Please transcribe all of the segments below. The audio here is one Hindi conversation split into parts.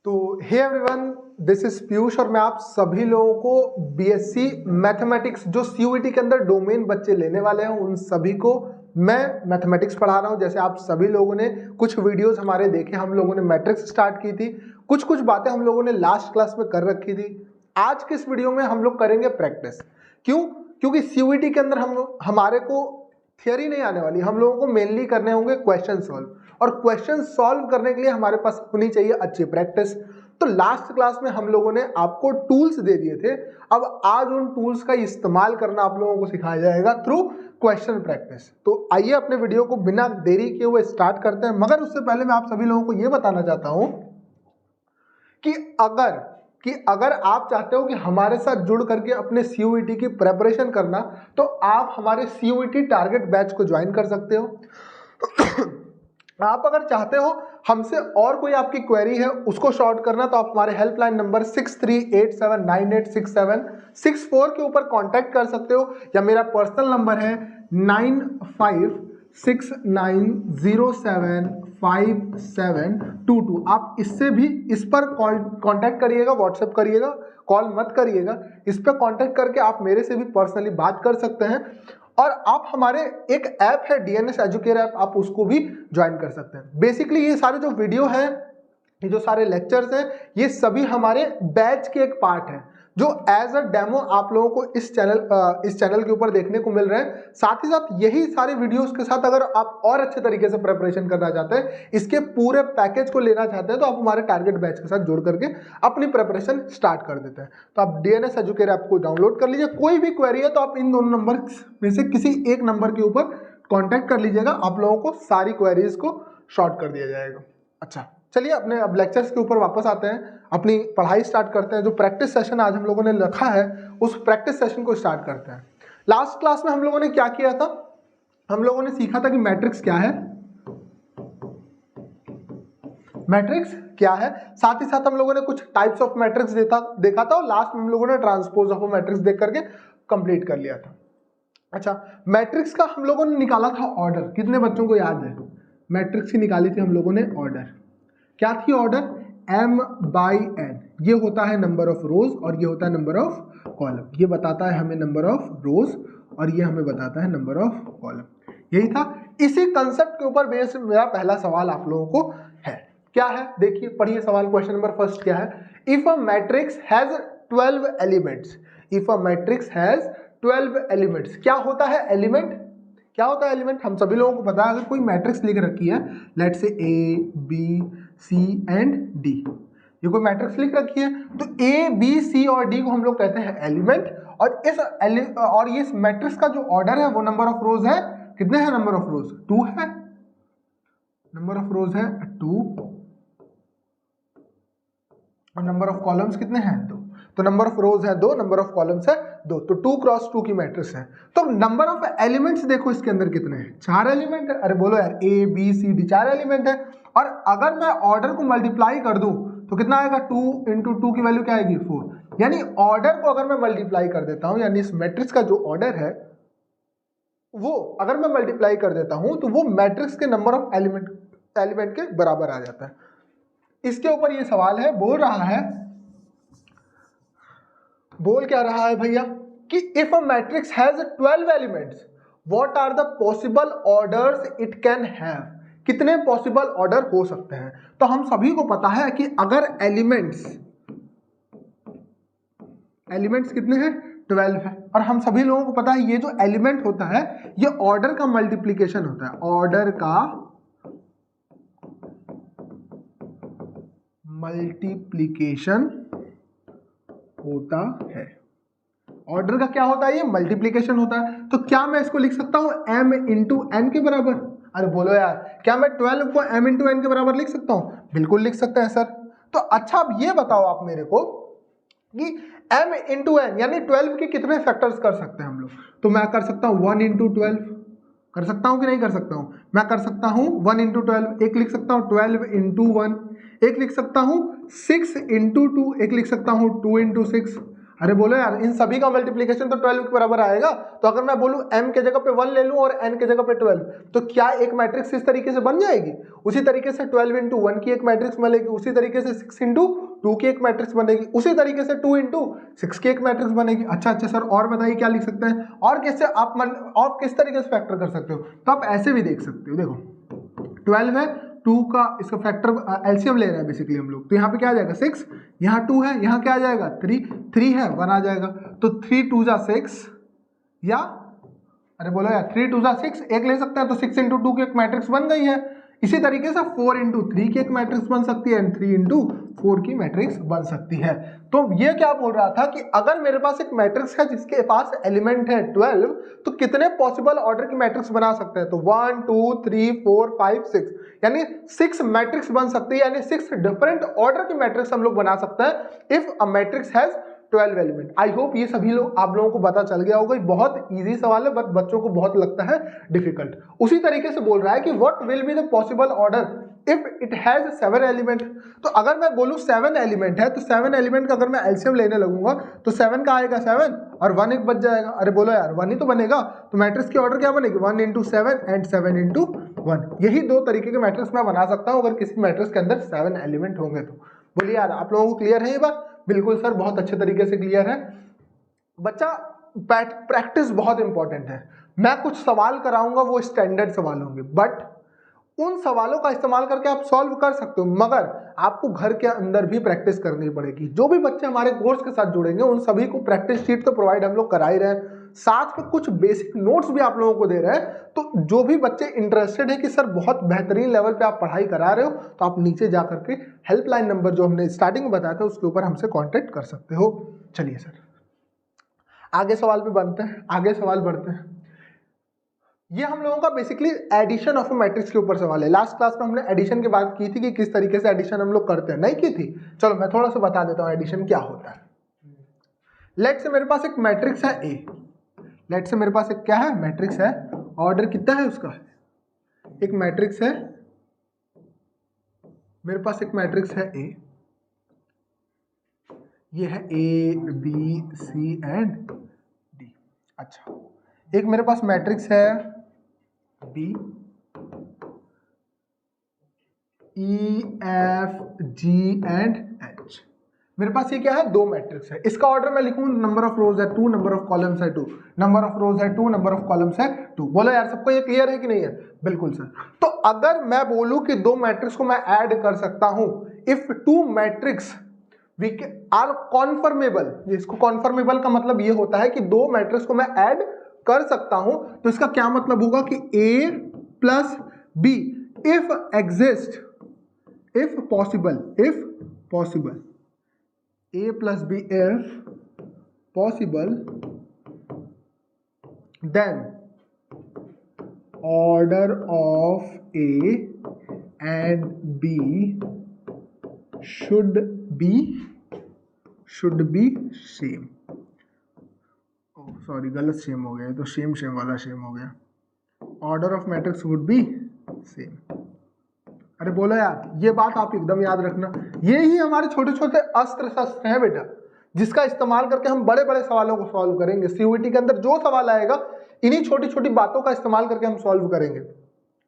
तो hey everyone, this is Piyush और मैं आप सभी लोगों को बीएससी मैथमेटिक्स जो सीयूईटी के अंदर डोमेन बच्चे लेने वाले हैं उन सभी को मैं मैथमेटिक्स पढ़ा रहा हूं। जैसे आप सभी लोगों ने कुछ वीडियोस हमारे देखे, हम लोगों ने मैट्रिक्स स्टार्ट की थी, कुछ बातें हम लोगों ने लास्ट क्लास में कर रखी थी। आज के इस वीडियो में हम लोग करेंगे प्रैक्टिस। क्योंकि सीयूईटी के अंदर हमारे को थियरी नहीं आने वाली, हम लोगों को मेनली करने होंगे क्वेश्चन सॉल्व, और क्वेश्चन सॉल्व करने के लिए हमारे पास होनी चाहिए अच्छी प्रैक्टिस। तो लास्ट क्लास में हम लोगों ने आपको टूल्स दे दिए थे, अब आज उन टूल्स का इस्तेमाल करना आप लोगों को सिखाया जाएगा थ्रू क्वेश्चन प्रैक्टिस। तो आइए अपने वीडियो को बिना देरी किए हुए स्टार्ट करते हैं। मगर उससे पहले मैं आप सभी लोगों को यह बताना चाहता हूं कि अगर आप चाहते हो कि हमारे साथ जुड़ करके अपने सीयूईटी की प्रेपरेशन करना, तो आप हमारे सीयूईटी टारगेट बैच को ज्वाइन कर सकते हो। आप अगर चाहते हो हमसे और कोई आपकी क्वेरी है उसको शॉर्ट करना, तो आप हमारे हेल्पलाइन नंबर 6387986764 के ऊपर कांटेक्ट कर सकते हो, या मेरा पर्सनल नंबर है 9569075722। आप इससे भी इस पर कांटेक्ट करिएगा, व्हाट्सएप करिएगा, कॉल मत करिएगा। इस पर कांटेक्ट करके आप मेरे से भी पर्सनली बात कर सकते हैं। और आप हमारे एक ऐप है डीएनएस एजुकेटर ऐप, आप उसको भी ज्वाइन कर सकते हैं। बेसिकली ये सारे जो वीडियो हैं, ये जो सारे लेक्चर्स हैं, ये सभी हमारे बैच के एक पार्ट है जो एज अ डेमो आप लोगों को इस चैनल के ऊपर देखने को मिल रहे हैं। साथ ही साथ यही सारे वीडियोस के साथ अगर आप और अच्छे तरीके से प्रिपरेशन करना चाहते हैं, इसके पूरे पैकेज को लेना चाहते हैं, तो आप हमारे टारगेट बैच के साथ जुड़ करके अपनी प्रिपरेशन स्टार्ट कर देते हैं। तो आप डीएनएस एजुकेटर ऐप को डाउनलोड कर लीजिए। कोई भी क्वेरी है तो आप इन दोनों नंबर में से किसी एक नंबर के ऊपर कॉन्टैक्ट कर लीजिएगा, आप लोगों को सारी क्वेरीज को शॉर्ट कर दिया जाएगा। अच्छा, चलिए अपने अब लेक्चर्स के ऊपर वापस आते हैं, अपनी पढ़ाई स्टार्ट करते हैं। जो प्रैक्टिस सेशन आज हम लोगों ने रखा है उस प्रैक्टिस सेशन को स्टार्ट करते हैं। लास्ट क्लास में हम लोगों ने क्या किया था, हम लोगों ने सीखा था कि मैट्रिक्स क्या है, मैट्रिक्स क्या है। साथ ही साथ हम लोगों ने कुछ टाइप्स ऑफ मैट्रिक्स देखा था, और लास्ट में हम लोगों ने ट्रांसपोज ऑफ मैट्रिक्स देख करके कंप्लीट कर लिया था। अच्छा, मैट्रिक्स का हम लोगों ने निकाला था ऑर्डर। कितने बच्चों को याद है? मैट्रिक्स की निकाली थी हम लोगों ने ऑर्डर। क्या थी ऑर्डर? m/n। ये होता है नंबर ऑफ रोज और ये होता है नंबर ऑफ कॉलम। ये बताता है हमें नंबर ऑफ रोज और ये हमें बताता है नंबर ऑफ कॉलम। यही था। इसी कंसेप्ट के ऊपर बेस मेरा पहला सवाल आप लोगों को है। क्या है? देखिए, पढ़िए सवाल। क्वेश्चन नंबर फर्स्ट क्या है? If a matrix has 12 elements, if a matrix has 12 elements. क्या होता है एलिमेंट? क्या होता है एलिमेंट? हम सभी लोगों को पता है। अगर कोई मैट्रिक्स लिख रखी है, let's say A, B, C and D, ये कोई मैट्रिक्स लिख रखी है, तो A, B, C और D को हम लोग कहते हैं एलिमेंट। और इस मैट्रिक्स का जो ऑर्डर है वो नंबर ऑफ रोज है। कितने हैं नंबर ऑफ रोज? 2 है। नंबर ऑफ रोज है 2 और नंबर ऑफ कॉलम्स कितने हैं? 2। तो नंबर ऑफ रोज है 2, नंबर ऑफ कॉलम्स है 2, तो 2 क्रॉस 2 की मैट्रिक्स है। तो नंबर ऑफ एलिमेंट्स देखो इसके अंदर कितने हैं? 4 एलिमेंट है। अरे बोलो यार, A, B, C, D 4 element है। और अगर मैं ऑर्डर को मल्टीप्लाई कर दूं तो कितना आएगा? 2 × 2 की वैल्यू क्या आएगी? 4। यानी ऑर्डर को अगर मैं मल्टीप्लाई कर देता हूं, यानी इस मैट्रिक्स का जो ऑर्डर है वो अगर मैं मल्टीप्लाई कर देता हूं, तो वो मैट्रिक्स के नंबर ऑफ एलिमेंट के बराबर आ जाता है। इसके ऊपर ये सवाल है, बोल क्या रहा है भैया कि if a matrix has 12 elements, what are the possible orders it can have. कितने पॉसिबल ऑर्डर हो सकते हैं? तो हम सभी को पता है कि अगर एलिमेंट्स कितने हैं? 12 है। और हम सभी लोगों को पता है ये जो एलिमेंट होता है ये ऑर्डर का मल्टीप्लीकेशन होता है, ऑर्डर का मल्टीप्लीकेशन होता है। ऑर्डर का क्या होता है? ये मल्टीप्लीकेशन होता है। तो क्या मैं इसको लिख सकता हूं m × n के बराबर? अरे बोलो यार, क्या मैं 12 को m × n के बराबर लिख सकता हूं? बिल्कुल लिख सकते हैं सर। तो अच्छा, अब ये बताओ आप मेरे को कि m × n यानी 12 के कितने फैक्टर्स कर सकते हैं हम लोग? तो मैं कर सकता हूं 1 × 12। कर सकता हूं कि नहीं कर सकता हूं? मैं कर सकता हूं 1 × 12, एक लिख सकता हूं 12 × 1, एक लिख सकता हूं 6 × 2, एक लिख सकता हूं 2 × 6, अरे बोलो यार, इन सभी का मल्टीप्लीकेशन तो 12 के बराबर आएगा। तो अगर मैं बोलूं m के जगह पे 1 ले लूं और n के जगह पे 12, तो क्या एक मैट्रिक्स इस तरीके से बन जाएगी? उसी तरीके से 12 इंटू 1 की एक मैट्रिक्स बनेगी, उसी तरीके से 6 इंटू 2 की एक मैट्रिक्स बनेगी, उसी तरीके से 2 इंटू 6 की एक मैट्रिक्स बनेगी। अच्छा सर, और बताइए क्या लिख सकते हैं, और कैसे आप किस तरीके से फैक्टर कर सकते हो? तो आप ऐसे भी देख सकते हो, देखो 12 है, 2 का इसका फैक्टर एलसीएम ले रहे हैं बेसिकली हम लोग, तो यहाँ पे क्या आ जाएगा 6, यहाँ 2 है, यहाँ क्या आ जाएगा 3 है 1 आ जाएगा, तो 3 2 जा 6, या अरे बोलो यार 3 2 जा 6, एक ले सकते हैं, तो 6 इंटू 2 की एक मैट्रिक्स बन गई है। इसी तरीके से 4 इंटू 3 की एक मैट्रिक्स बन सकती है, एंड 3 इंटू 4 की मैट्रिक्स बन सकती है। तो ये क्या बोल रहा था कि अगर मेरे पास एक मैट्रिक्स है जिसके पास एलिमेंट है 12, तो कितने पॉसिबल ऑर्डर की मैट्रिक्स बना सकते हैं? तो 1 2 3 4 5 6, यानी 6 मैट्रिक्स बन सकती है, यानी 6 डिफरेंट ऑर्डर की मैट्रिक्स हम लोग बना सकते हैं if a matrix has 12 element. I hope ये सभी लोग आप लोगों को पता चल गया होगा, बहुत इजी सवाल है, बट बच्चों को बहुत लगता है डिफिकल्ट। उसी तरीके से बोल रहा है कि what will be the possible order if it has 7 element. तो अगर मैं बोलूं 7 एलिमेंट है, तो 7 एलिमेंट का अगर मैं एलसीएम लेने लगूंगा तो 7 का आएगा 7 और 1 एक बच जाएगा। अरे बोलो यार 1 ही तो बनेगा, तो मैट्रिक्स की ऑर्डर क्या बनेगी 1 इंटू 7 एंड 7 इंटू 1। यही दो तरीके के मैट्रिक्स मैं बना सकता हूं अगर किसी मैट्रिक्स के अंदर 7 एलिमेंट होंगे तो। बोलिए यार आप लोगों को क्लियर है ये बात? बिल्कुल सर, बहुत अच्छे तरीके से क्लियर है। बच्चा प्रैक्टिस बहुत इंपॉर्टेंट है। मैं कुछ सवाल कराऊंगा वो स्टैंडर्ड सवाल होंगे, बट उन सवालों का इस्तेमाल करके आप सॉल्व कर सकते हो, मगर आपको घर के अंदर भी प्रैक्टिस करनी पड़ेगी। जो भी बच्चे हमारे कोर्स के साथ जुड़ेंगे उन सभी को प्रैक्टिस शीट तो प्रोवाइड हम लोग करा ही रहे हैं, साथ में कुछ बेसिक नोट्स भी आप लोगों को दे रहे हैं। तो जो भी बच्चे इंटरेस्टेड है कि सर बहुत बेहतरीन लेवल पे आप पढ़ाई करा रहे हो, तो आप नीचे जा करके हेल्पलाइन नंबर जो हमने स्टार्टिंग में बताया था उसके ऊपर हमसे कॉन्टेक्ट कर सकते हो। चलिए सर आगे सवाल पे बनते हैं, आगे सवाल बढ़ते हैं। ये हम लोगों का बेसिकली एडिशन ऑफ मैट्रिक्स के ऊपर सवाल है। लास्ट क्लास में हमने एडिशन की बात की थी कि किस तरीके से एडिशन हम लोग करते हैं, नहीं की थी? चलो मैं थोड़ा सा बता देता हूँ एडिशन क्या होता है। लेट से मेरे पास एक मैट्रिक्स है ए, लेट से मेरे पास एक क्या है मैट्रिक्स है, ऑर्डर कितना है उसका, एक मैट्रिक्स है, मेरे पास एक मैट्रिक्स है ए, ये है A B C and D. अच्छा, एक मेरे पास मैट्रिक्स है B E F G and H. मेरे पास ये क्या है, दो मैट्रिक्स है। इसका ऑर्डर मैं लिखूं, नंबर ऑफ रोज है 2, नंबर ऑफ कॉलम्स है 2, नंबर ऑफ रोज है 2, नंबर ऑफ कॉलम्स है 2। बोलो यार सबको ये क्लियर है कि नहीं है? बिल्कुल सर। तो अगर मैं बोलूं कि दो मैट्रिक्स को मैं ऐड कर सकता हूं, इफ टू मैट्रिक्स आर कॉन्फर्मेबल, इसको कॉन्फर्मेबल का मतलब ये होता है कि दो मैट्रिक्स को मैं ऐड कर सकता हूं, तो इसका क्या मतलब होगा कि a plus b if exist, if possible a plus b if possible, then order of a and b should be same। oh sorry, गलत सेम हो गया, तो सेम वाला सेम हो गया। Order of matrix would be same. अरे बोलो यार ये बात आप एकदम याद रखना, ये ही हमारे छोटे छोटे अस्त्र शस्त्र हैं बेटा, जिसका इस्तेमाल करके हम बड़े बड़े सवालों को सॉल्व करेंगे। सीयूईटी के अंदर जो सवाल आएगा इन्हीं छोटी छोटी बातों का इस्तेमाल करके हम सॉल्व करेंगे।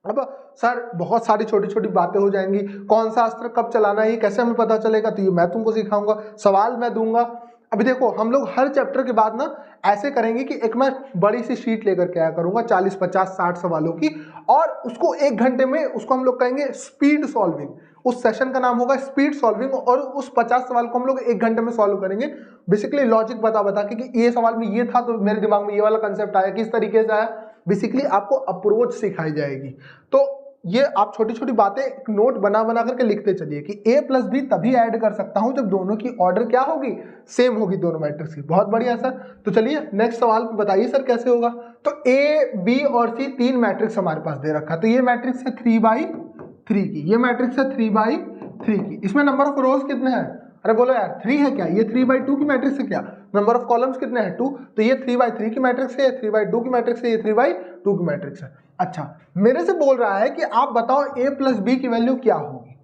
अब सर बहुत सारी छोटी छोटी बातें हो जाएंगी, कौन सा अस्त्र कब चलाना है ये कैसे हमें पता चलेगा, तो ये मैं तुमको सिखाऊंगा, सवाल मैं दूंगा। अभी देखो हम लोग हर चैप्टर के बाद ना ऐसे करेंगे कि एक मैं बड़ी सी शीट लेकर के आया करूंगा 40 50 60 सवालों की, और उसको 1 घंटे में उसको हम लोग कहेंगे स्पीड सॉल्विंग। उस सेशन का नाम होगा स्पीड सॉल्विंग, और उस 50 सवाल को हम लोग 1 घंटे में सॉल्व करेंगे। बेसिकली लॉजिक बता के कि ये सवाल में ये था तो मेरे दिमाग में ये वाला कंसेप्ट आया, किस तरीके से आया, बेसिकली आपको अप्रोच सिखाई जाएगी। तो ये आप छोटी छोटी बातें एक नोट बना करके लिखते चलिए कि a प्लस बी तभी ऐड कर सकता हूं जब दोनों की ऑर्डर क्या होगी, सेम होगी दोनों मैट्रिक्स की। बहुत बढ़िया सर। तो चलिए नेक्स्ट सवाल पे बताइए सर कैसे होगा। तो a b और c 3 मैट्रिक्स हमारे पास दे रखा है। तो ये मैट्रिक्स है 3/3 की, ये मैट्रिक्स है 3/3 की। इसमें नंबर ऑफ रोज कितने हैं? अरे बोलो यार 3 है क्या? ये 3/2 की मैट्रिक्स है क्या? नंबर ऑफ कॉलम्स कितने हैं 2, तो ये 3/3 की मैट्रिक्स है, ये 3/2 की मैट्रिक्स है, ये 3/2 की मैट्रिक्स है। अच्छा मेरे से बोल रहा है कि आप बताओ a प्लस बी की वैल्यू क्या होगी।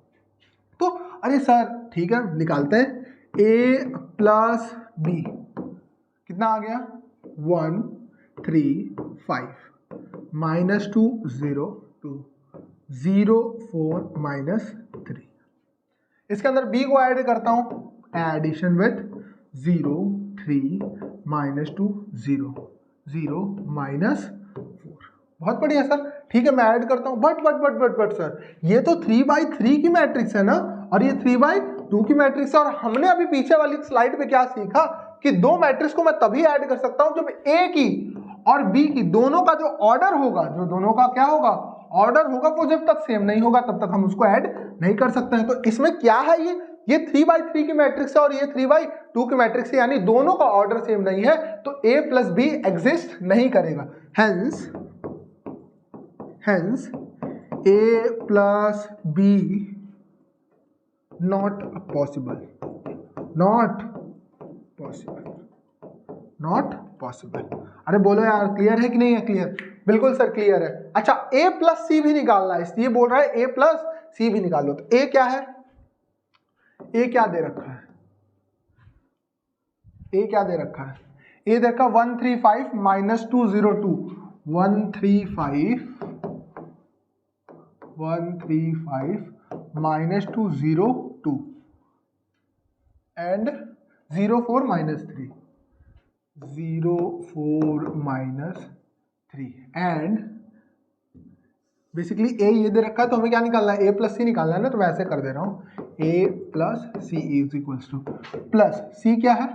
तो अरे सर ठीक है निकालते हैं, a प्लस बी कितना आ गया 1 3 5 माइनस 2 0 2 0 4 माइनस 3। इसके अंदर b को ऐड करता हूं, एडिशन विथ 0 3 माइनस 2 0 0 माइनस 4। बहुत बढ़िया सर, ठीक है मैं ऐड करता हूं। बट सर ये तो 3/3 की मैट्रिक्स है ना, और ये 3/2 की मैट्रिक्स है। और हमने अभी पीछे वाली स्लाइड पे क्या सीखा कि दो मैट्रिक्स को मैं तभी ऐड कर सकता हूं जब ए की और बी की दोनों का जो ऑर्डर होगा, जो दोनों का क्या होगा ऑर्डर होगा, वो जब तक सेम नहीं होगा तब तक हम उसको ऐड नहीं कर सकते हैं। तो इसमें क्या है, ये 3/3 की मैट्रिक्स है और ये 3/2 की मैट्रिक्स है, यानी दोनों का ऑर्डर सेम नहीं है, तो a प्लस बी एग्जिस्ट नहीं करेगा। Hence a plus B not possible, not possible. अरे बोलो यार क्लियर है कि नहीं है? क्लियर, बिल्कुल सर क्लियर है। अच्छा a प्लस सी भी निकालना है, इसलिए बोल रहा है a प्लस सी भी निकालो। तो a क्या है, a क्या दे रखा है, a क्या दे रखा है, a देखा 135 minus 202 135 minus 202 and 04 minus 3 04 minus 3 and basically a ये दे रखा है, तो हमें क्या निकालना है, a प्लस सी निकालना है ना। तो मैं ऐसे कर दे रहा हूं, a plus C is equals to plus c क्या है,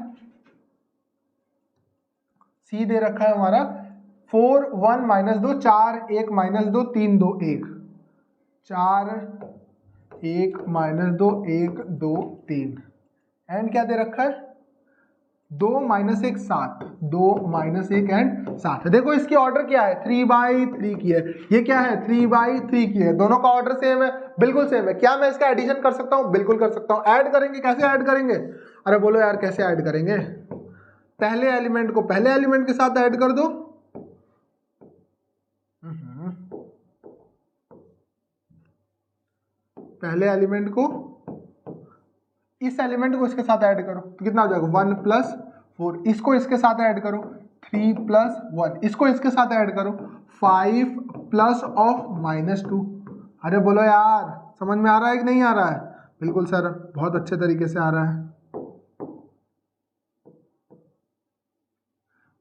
c दे रखा है हमारा 4 1 माइनस 2 4 1 माइनस 2 3 2 1 4 1 माइनस 2 1 2 3 एंड क्या दे रखा है 2 माइनस 1 7 2 माइनस 1 एंड 7। देखो इसकी ऑर्डर क्या है 3/3 की है, ये क्या है 3/3 की है, दोनों का ऑर्डर सेम है, बिल्कुल सेम है। क्या मैं इसका एडिशन कर सकता हूं? बिल्कुल कर सकता हूं। ऐड करेंगे, कैसे ऐड करेंगे? अरे बोलो यार कैसे ऐड करेंगे? पहले एलिमेंट को पहले एलिमेंट के साथ ऐड कर दो, पहले एलिमेंट को इस एलिमेंट को इसके साथ ऐड करो, तो कितना हो जाएगा 1 प्लस 4, इसको इसके साथ ऐड करो 3 प्लस 1, इसको इसके साथ ऐड करो 5 प्लस ऑफ माइनस 2। अरे बोलो यार समझ में आ रहा है कि नहीं आ रहा है? बिल्कुल सर बहुत अच्छे तरीके से आ रहा है।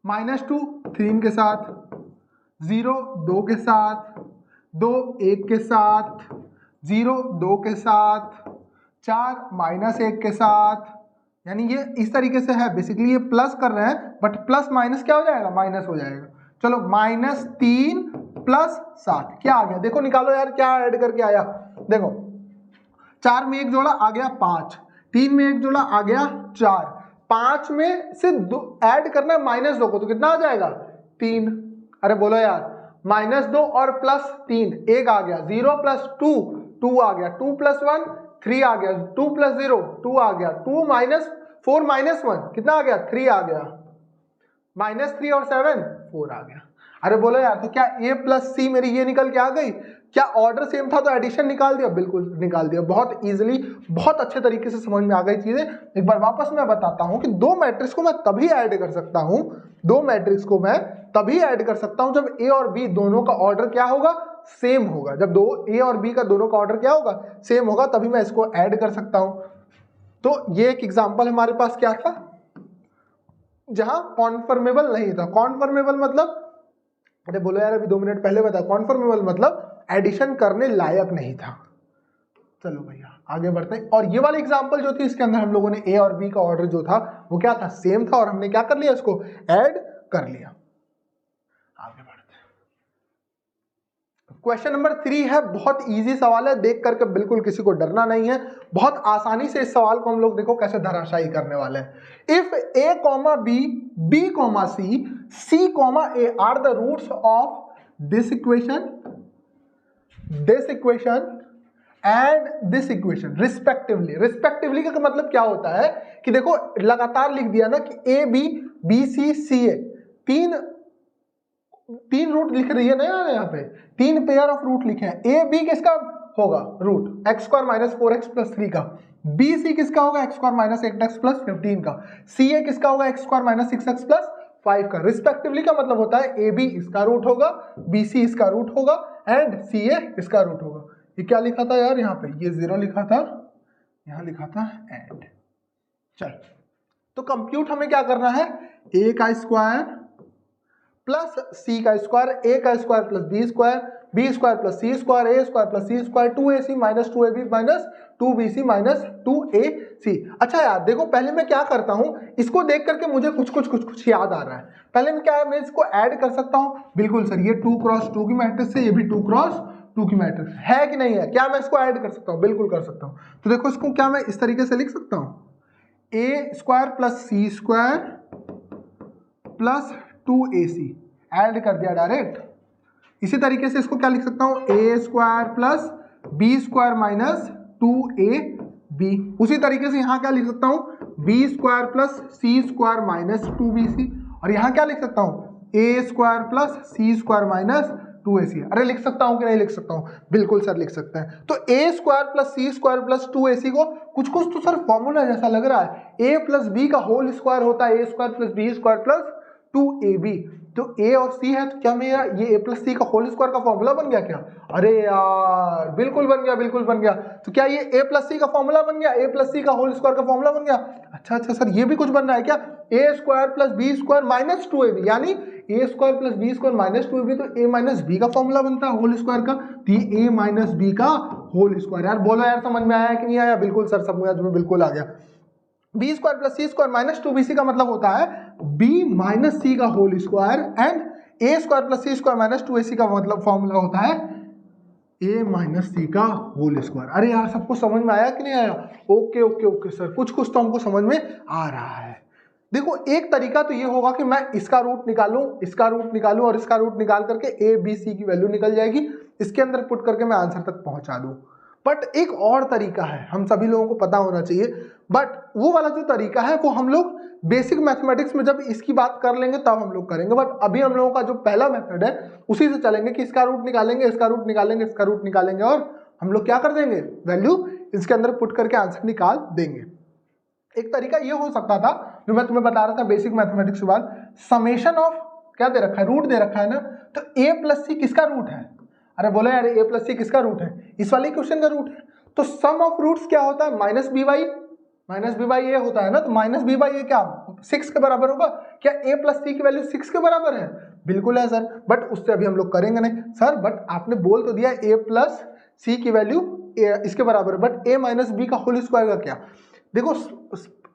-2 3 के साथ, 0 2 के साथ, 2 1 के साथ, 0 2 के साथ, 4 -1 के साथ, यानी ये इस तरीके से है। बेसिकली ये प्लस कर रहे हैं बट प्लस माइनस क्या हो जाएगा, माइनस हो जाएगा। चलो -3 प्लस 7 क्या आ गया, देखो निकालो यार क्या ऐड करके आया। देखो 4 में एक जोड़ा आ गया 5, 3 में एक जोड़ा आ गया 4, 5 में से ऐड करना है -2 को, तो कितना आ जाएगा 3। अरे बोलो यार -2 और +3 1 आ गया, 0 प्लस 2 2 आ गया, 2 प्लस 1 3 आ गया, 2 प्लस 0 2 आ गया, 2 माइनस 4 माइनस 1 कितना आ गया 3 आ गया, -3 और 7 4 आ गया। अरे बोलो यार तो क्या a प्लस सी मेरी ये निकल के आ गई? क्या ऑर्डर सेम था तो एडिशन निकाल दिया? बिल्कुल निकाल दिया, बहुत इजीली, बहुत अच्छे तरीके से समझ में आ गई चीजें। एक बार वापस मैं बताता हूं कि दो मैट्रिक्स को मैं तभी ऐड कर सकता हूं, दो मैट्रिक्स को मैं तभी ऐड कर सकता हूं जब a और b दोनों का ऑर्डर क्या होगा, सेम होगा। जब दो a और b का दोनों का ऑर्डर क्या होगा, सेम होगा, तभी मैं इसको ऐड कर सकता हूं। तो ये एक एग्जांपल हमारे पास क्या था जहां कॉन्फर्मेबल नहीं था। कॉन्फर्मेबल मतलब, अरे बोलो यार अभी 2 मिनट पहले बता, कॉन्फर्मेबल मतलब एडिशन करने लायक नहीं था। चलो भैया आगे बढ़ते हैं। और ये वाली एग्जांपल जो थी इसके अंदर हम लोगों ने a और b का ऑर्डर जो था वो क्या था, सेम था, और हमने क्या कर लिया, इसको ऐड कर लिया। आगे बढ़ते हैं। क्वेश्चन नंबर 3 है, बहुत इजी सवाल है, देख करके बिल्कुल किसी को डरना नहीं है। बहुत आसानी से इस सवाल को हम लोग देखो कैसे धराशायी करने वाले हैं। If a, b, b, c, c, a are the roots of this equation and this equation respectively. Respectively का मतलब क्या होता है कि देखो लगातार लिख दिया ना कि a, b, b, c, c, a, तीन रूट लिख रही है ना यहाँ पे, 3 पेयर ऑफ रूट लिखे हैं। ए बी किसका होगा root x square minus 4x plus 3 का। बी सी किसका होगा x square minus 8x plus 15 का। सी ए किसका होगा x square minus 6x plus 5 का। रिस्पेक्टिवली का मतलब होता है ए बी इसका रूट होगा, बी सी इसका रूट होगा एंड सी ए इसका रूट होगा। ये क्या लिखा था यार यहाँ पे, ये 0 लिखा था, यहाँ लिखा था एंड। चल तो कंप्यूट हमें क्या करना है, ए का स्क्वायर प्लस सी का स्क्वायर, ए का square plus B square, B square plus C square, A square plus C square, 2ac minus 2ab minus 2bc minus 2ac। अच्छा यार देखो पहले मैं क्या करता हूं, इसको देख करके मुझे कुछ याद आ रहा है। पहले मैं क्या है, मैं इसको ऐड कर सकता हूं, बिल्कुल सर, ये 2 क्रॉस 2 की मैट्रिक्स है, ये भी 2 क्रॉस 2 की मैट्रिक्स है कि नहीं है, क्या मैं इसको ऐड कर सकता हूं, बिल्कुल कर सकता हूं। तो देखो इसको क्या मैं इस तरीके से लिख सकता हूं, A square plus C square plus 2ac add कर दिया डायरेक्ट। इसी तरीके से इसको क्या लिख सकता हूं, A square plus B square minus 2ab। उसी तरीके से यहां क्या लिख सकता हूं, B square plus C square minus 2bc, और यहां क्या लिख सकता हूं, A square plus C square minus 2ac। अरे लिख सकता हूं कि नहीं लिख सकता हूं, बिल्कुल सर लिख सकते हैं। तो ए square plus C square plus 2ac को कुछ तो सर फॉर्मूला जैसा लग रहा है, ए प्लस बी का होल स्क्वायर होता है A square plus B square plus 2ab। तो a और c है तो क्या मेरा ये a प्लस सी का होल स्क्वायर का फॉर्मूला बन गया क्या, अरे यार बिल्कुल बन गया, बिल्कुल बन गया। तो क्या ये a प्लस सी का फॉर्मूला बन गया, a प्लस सी का होल स्क्वायर का फॉर्मूला बन गया। अच्छा सर ये भी कुछ बन रहा है क्या, a square plus B square minus 2ab, यानी a square plus B square minus 2ab, तो a माइनस बी का फॉर्मूला बनता है होल स्क्वायर का, तो ये a माइनस बी का होल स्क्वायर। यार बोलो यार समझ में आया कि नहीं आया, बिल्कुल सर समझ में बिल्कुल आ गया। B square plus C square minus 2bc का मतलब होता है b माइनस सी का whole square and A square plus C square minus 2ac का मतलब फॉर्मूला होता है a माइनस सी का होल स्क्वायर। अरे यार सबको समझ में आया कि नहीं आया, ओके ओके ओके सर, कुछ तो हमको समझ में आ रहा है। देखो एक तरीका तो ये होगा कि मैं इसका रूट निकालूं, इसका रूट निकालूं और इसका रूट निकाल करके ए बी सी की वैल्यू निकल जाएगी, इसके अंदर पुट करके मैं आंसर तक पहुंचा दूं। बट एक और तरीका है, हम सभी लोगों को पता होना चाहिए, बट वो वाला जो तरीका है वो हम लोग बेसिक मैथमेटिक्स में जब इसकी बात कर लेंगे तब हम लोग करेंगे। बट अभी हम लोगों का जो पहला मेथड है उसी से चलेंगे कि इसका रूट निकालेंगे, इसका रूट निकालेंगे, इसका रूट निकालेंगे और हम लोग क्या कर देंगे, वैल्यू इसके अंदर पुट करके आंसर निकाल देंगे। एक तरीका ये हो सकता था जो मैं तुम्हें बता रहा था बेसिक मैथमेटिक्स के बाद, समेशन ऑफ क्या दे रखा है, रूट दे रखा है ना, तो a प्लस सी किसका रूट है, अरे बोलो यार a प्लस सी किसका रूट है, इस वाले क्वेश्चन का रूट है। तो सम ऑफ रूट्स क्या होता है, माइनस बी बाई ए होता है ना, तो माइनस बी बाई ए क्या 6 के बराबर होगा, क्या a प्लस सी की वैल्यू 6 के बराबर है, बिल्कुल है सर, बट उससे अभी हम लोग करेंगे नहीं सर, बट आपने बोल तो दिया a प्लस सी की वैल्यू इसके बराबर है, बट a माइनस बी का होल स्क्वायर का क्या। देखो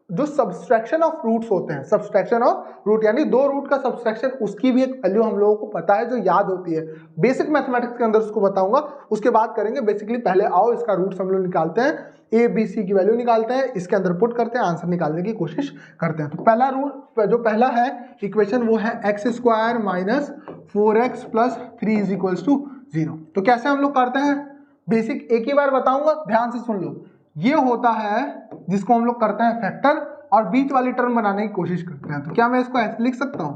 जो सब्सट्रैक्शन ऑफ रूट्स होते हैं, सब्सट्रैक्शन ऑफ रूट यानी दो रूट का सब्सट्रैक्शन, उसकी भी एक वैल्यू हम लोगों को पता है जो याद होती है, बेसिक मैथमेटिक्स के अंदर उसको बताऊंगा, उसके बाद करेंगे। बेसिकली पहले आओ इसका रूट्स हम लोग निकालते हैं, ए बी सी की वैल्यू निकालते हैं, इसके अंदर पुट करते हैं, आंसर निकालने की कोशिश करते हैं। तो पहला रूट जो पहला है इक्वेशन वो है x square minus 4x plus 3 is equals to 0। तो कैसे हम लोग करते हैं, बेसिक एक ही बार बताऊंगा, ध्यान से सुन लो। ये होता है जिसको हम लोग करते हैं फैक्टर और बीच वाली टर्म बनाने की कोशिश करते हैं। तो क्या मैं इसको ऐसे लिख सकता हूं,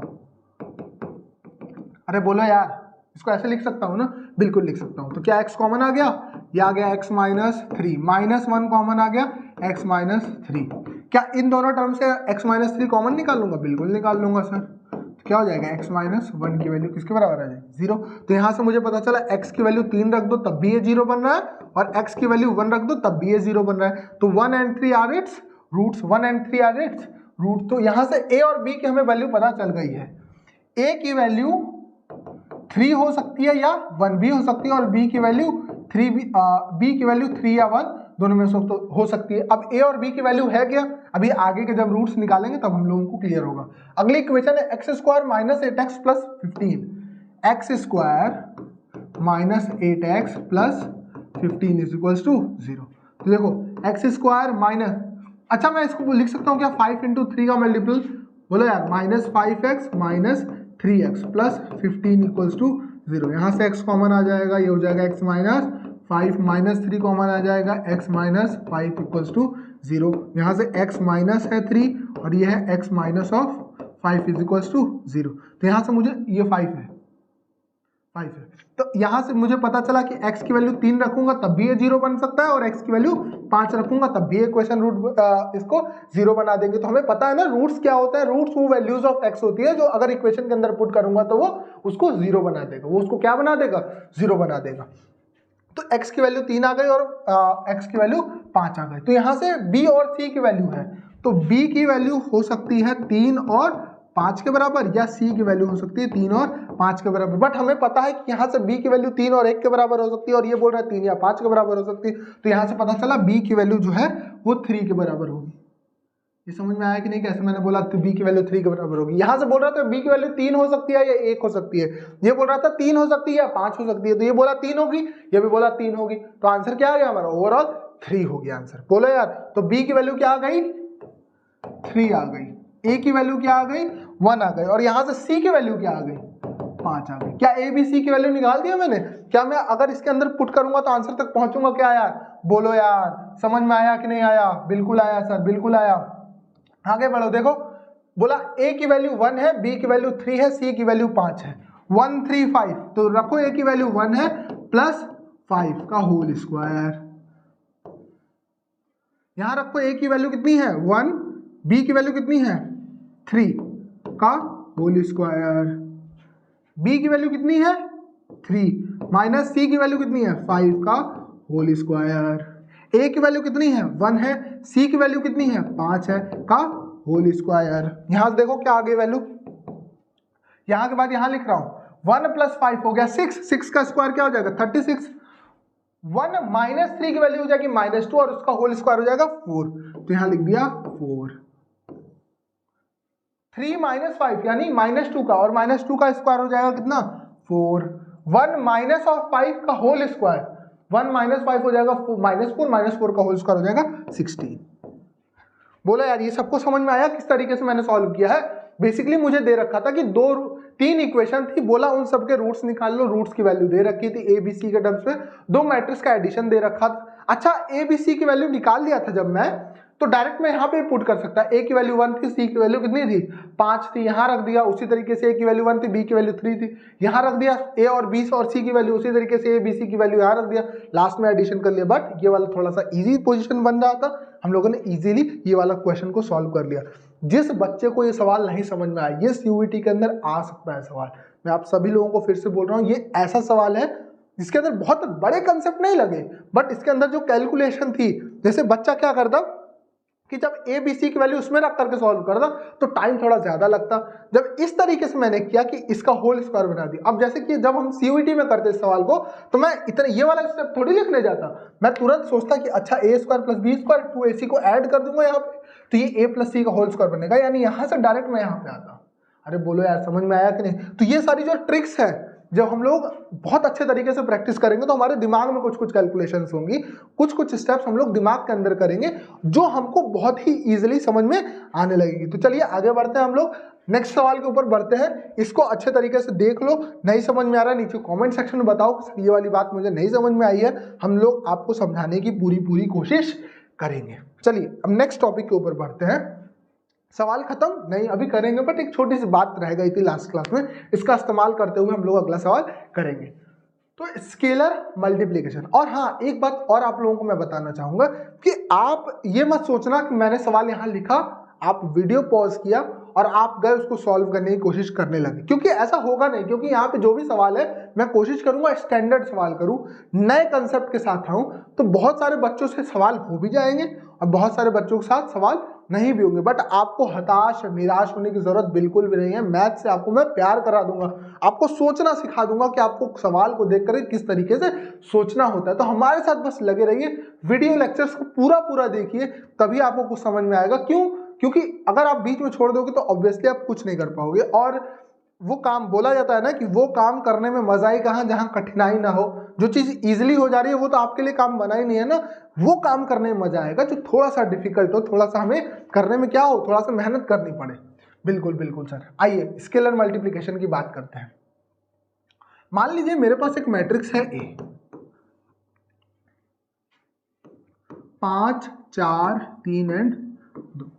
अरे बोलो यार इसको ऐसे लिख सकता हूं ना, बिल्कुल लिख सकता हूं। तो क्या x कॉमन आ गया, ये आ गया x माइनस 3, माइनस 1 कॉमन आ गया x माइनस 3। क्या इन दोनों टर्म से x माइनस 3 कॉमन निकाल लूंगा, बिल्कुल निकाल लूंगा सर। तो क्या हो जाएगा, x माइनस 1 की वैल्यू किसके बराबर आ जाएगी 0। तो यहां से मुझे पता चला x की वैल्यू 3 रख दो तब भी ये 0 बन रहा है, और x की वैल्यू 1 रख दो तब भी ये 0 बन रहा है। तो 1 and 3 are its roots, 1 and 3 are its root. तो यहां से a और b की हमें वैल्यू पता चल गई है, a की वैल्यू 3 हो सकती है या 1 भी हो सकती है, और b की वैल्यू 3 भी, b की वैल्यू 3 या 1 दोनों में से तो हो सकती है। अब a और b की वैल्यू है क्या, अभी आगे के जब रूट्स निकालेंगे तब हम लोगों को क्लियर होगा। अगली इक्वेशन है x square minus 8x plus 15, x square minus 8x plus 15 is equals to 0। तो देखो एक्स स्क्वायर माइनस, अच्छा मैं इसको लिख सकता हूँ क्या 5 इंटू 3 का मल्टीपल, बोलो यार minus 5x minus 3x plus 15 equals to 0। यहाँ से x कॉमन आ जाएगा, ये हो जाएगा x माइनस 5 माइनस 3 कॉमन आ जाएगा, x माइनस 5 इक्वल्स टू 0। यहाँ से x माइनस है 3 और ये है x minus of 5 is equals to 0। तो यहाँ से मुझे ये 5 है, 5 है। तो यहां से मुझे पता चला कि x की वैल्यू 3 रखूंगा तब भी ये 0 बन सकता है, और x की वैल्यू 5 रखूंगा तब भी ये क्वेश्चन रूट इसको 0 बना देंगे। तो हमें पता है ना रूट्स क्या होता है, रूट्स वो वैल्यूज ऑफ x होती है जो अगर इक्वेशन के अंदर पुट करूंगा तो वो उसको 0 बना देगा, वो उसको क्या बना देगा, 0 बना देगा। तो x की वैल्यू 3 आ गई और x की वैल्यू 5 आ गई। तो यहां से b और c की वैल्यू है, तो b की वैल्यू हो सकती है 3 और 5 के बराबर, या c की वैल्यू हो सकती है 3 और 5 के बराबर। बट हमें पता है कि यहाँ से b की वैल्यू 3 और 1 के बराबर हो सकती है, और ये बोल रहा है 3 या 5 के बराबर हो सकती है। तो यहाँ से पता चला b की वैल्यू जो है वो 3 के बराबर होगी। ये समझ में आया कि नहीं, कैसे मैंने बोला तो b की वैल्यू 3 के बराबर होगी। यहाँ से बोल रहा था b की वैल्यू 3 हो सकती है या 1 हो सकती है, ये बोल रहा था 3 हो सकती है या 5 हो सकती है, तो ये बोला 3 होगी, ये भी बोला 3 होगी। तो आंसर क्या आ गया हमारा, ओवरऑल 3 हो गया आंसर। बोलो यार, तो b की वैल्यू क्या आ गई, 3 आ गई, a की वैल्यू क्या आ गई, 1 आ गई, और यहां से c की वैल्यू क्या आ गई, 5 आ गई। क्या a b c की वैल्यू निकाल दिया मैंने? क्या मैं अगर इसके अंदर पुट करूंगा तो आंसर तक पहुंचूंगा क्या यार? बोलो यार, समझ में आया कि नहीं आया? बिल्कुल आया सर, बिल्कुल आया। आगे बढ़ो, देखो बोला a की वैल्यू 1 है, b की वैल्यू 3 है, c की वैल्यू 5 है, 1 3 5। तो रखो a की वैल्यू 1 है प्लस 5 का होल स्क्वायर, यहां रखो a की वैल्यू कितनी है 1, b की वैल्यू कितनी है 3 का होल स्क्वायर, b की वैल्यू कितनी है 3 माइनस c की वैल्यू कितनी है 5 का होल स्क्वायर, a की वैल्यू कितनी है 1 है, c की वैल्यू कितनी है 5 है का होल स्क्वायर। यहां से देखो क्या आ गई वैल्यू, यहां के बाद यहां लिख रहा हूं 1 प्लस 5 हो गया 6, 6 का स्क्वायर क्या हो जाएगा 36, 1 माइनस 3 की वैल्यू हो जाएगी -2 और उसका होल स्क्वायर हो जाएगा 4, तो यहां लिख दिया 4। 3 माइनस 5 यानी -2 का, और -2 का स्क्वायर हो जाएगा कितना 4, 1 माइनस ऑफ 5 का होल स्क्वायर, 1 माइनस 5 हो जाएगा -4 का होल स्क्वायर हो जाएगा 16। बोला यार ये सबको समझ में आया किस तरीके से मैंने सॉल्व किया है? बेसिकली मुझे दे रखा था कि 3 इक्वेशन थी, बोला उन सबके रूट्स निकाल लो, रूट्स की वैल्यू दे रखी थी ए बी सी के टर्म्स में, 2 मैट्रिक्स का एडिशन दे रखा था। अच्छा ए बी सी की वैल्यू निकाल लिया था जब मैं, तो डायरेक्ट मैं यहाँ पे पुट कर सकता, ए की वैल्यू 1 थी, सी की वैल्यू कितनी थी 5 थी, यहाँ रख दिया। उसी तरीके से ए की वैल्यू 1 थी, बी की वैल्यू 3 थी, यहाँ रख दिया। ए और बी और सी की वैल्यू उसी तरीके से ए बी सी की वैल्यू यहाँ रख दिया, लास्ट में एडिशन कर लिया। बट ये वाला थोड़ा सा इजी पोजीशन बन रहा था, हम लोगों ने इजीली ये वाला क्वेश्चन को सॉल्व कर लिया। जिस बच्चे को ये सवाल नहीं समझ में आया, ये सीयूईटी के अंदर आ सकता है सवाल, मैं आप सभी लोगों को फिर से बोल रहा हूँ, ये ऐसा सवाल है जिसके अंदर बहुत बड़े कंसेप्ट नहीं लगे, बट इसके अंदर जो कैलकुलेशन थी, जैसे बच्चा क्या करता कि जब ए बी सी की वैल्यू उसमें रख करके सॉल्व करता तो टाइम थोड़ा ज्यादा लगता। जब इस तरीके से मैंने किया कि इसका होल स्क्वायर बना दिया, अब जैसे कि जब हम सीयूईटी में करते इस सवाल को, तो मैं इतना ये वाला स्टेप थोड़ी लिखने जाता, मैं तुरंत सोचता कि अच्छा A square plus B square 2ac को ऐड कर दूंगा यहाँ पे, तो ये ए प्लस सी का होल स्क्वायर बनेगा, यानी यहाँ से डायरेक्ट मैं यहाँ पे आता। अरे बोलो यार समझ में आया कि नहीं? तो ये सारी जो ट्रिक्स है, जब हम लोग बहुत अच्छे तरीके से प्रैक्टिस करेंगे तो हमारे दिमाग में कुछ कुछ कैलकुलेशंस होंगी, कुछ कुछ स्टेप्स हम लोग दिमाग के अंदर करेंगे जो हमको बहुत ही इजीली समझ में आने लगेगी। तो चलिए आगे बढ़ते हैं, हम लोग नेक्स्ट सवाल के ऊपर बढ़ते हैं। इसको अच्छे तरीके से देख लो, नहीं समझ में आ रहा है नीचे कमेंट सेक्शन में बताओ ये वाली बात मुझे नहीं समझ में आई है, हम लोग आपको समझाने की पूरी कोशिश करेंगे। चलिए अब नेक्स्ट टॉपिक के ऊपर बढ़ते हैं। सवाल खत्म नहीं अभी करेंगे, बट एक छोटी सी बात रह गई थी लास्ट क्लास में, इसका इस्तेमाल करते हुए हम लोग अगला सवाल करेंगे। तो स्केलर मल्टीप्लिकेशन। और हाँ एक बात और आप लोगों को मैं बताना चाहूंगा कि आप ये मत सोचना कि मैंने सवाल यहाँ लिखा, आप वीडियो पॉज किया और आप गए उसको सॉल्व करने की कोशिश करने लगे, क्योंकि ऐसा होगा नहीं। क्योंकि यहाँ पे जो भी सवाल है मैं कोशिश करूंगा स्टैंडर्ड सवाल करूं, नए कंसेप्ट के साथ आऊं, तो बहुत सारे बच्चों से सवाल हो भी जाएंगे और बहुत सारे बच्चों के साथ सवाल नहीं भी होंगे। बट आपको हताश निराश होने की जरूरत बिल्कुल भी नहीं है। मैथ से आपको मैं प्यार करा दूंगा, आपको सोचना सिखा दूंगा कि आपको सवाल को देख कर किस तरीके से सोचना होता है। तो हमारे साथ बस लगे रहिए, वीडियो लेक्चर्स को पूरा देखिए, तभी आपको कुछ समझ में आएगा। क्यों? क्योंकि अगर आप बीच में छोड़ दोगे तो ऑब्वियसली आप कुछ नहीं कर पाओगे। और वो काम बोला जाता है ना कि वो काम करने में मजा ही कहाँ जहाँ कठिनाई ना हो। जो चीज इजीली हो जा रही है वो तो आपके लिए काम बना ही नहीं है ना, वो काम करने में मजा आएगा जो थोड़ा सा डिफिकल्ट हो, थोड़ा सा हमें करने में क्या हो, थोड़ा सा मेहनत करनी पड़े। बिल्कुल सर। आइए स्केलर मल्टीप्लिकेशन की बात करते हैं। मान लीजिए मेरे पास एक मैट्रिक्स है ए, 5 4 3 एंड 2।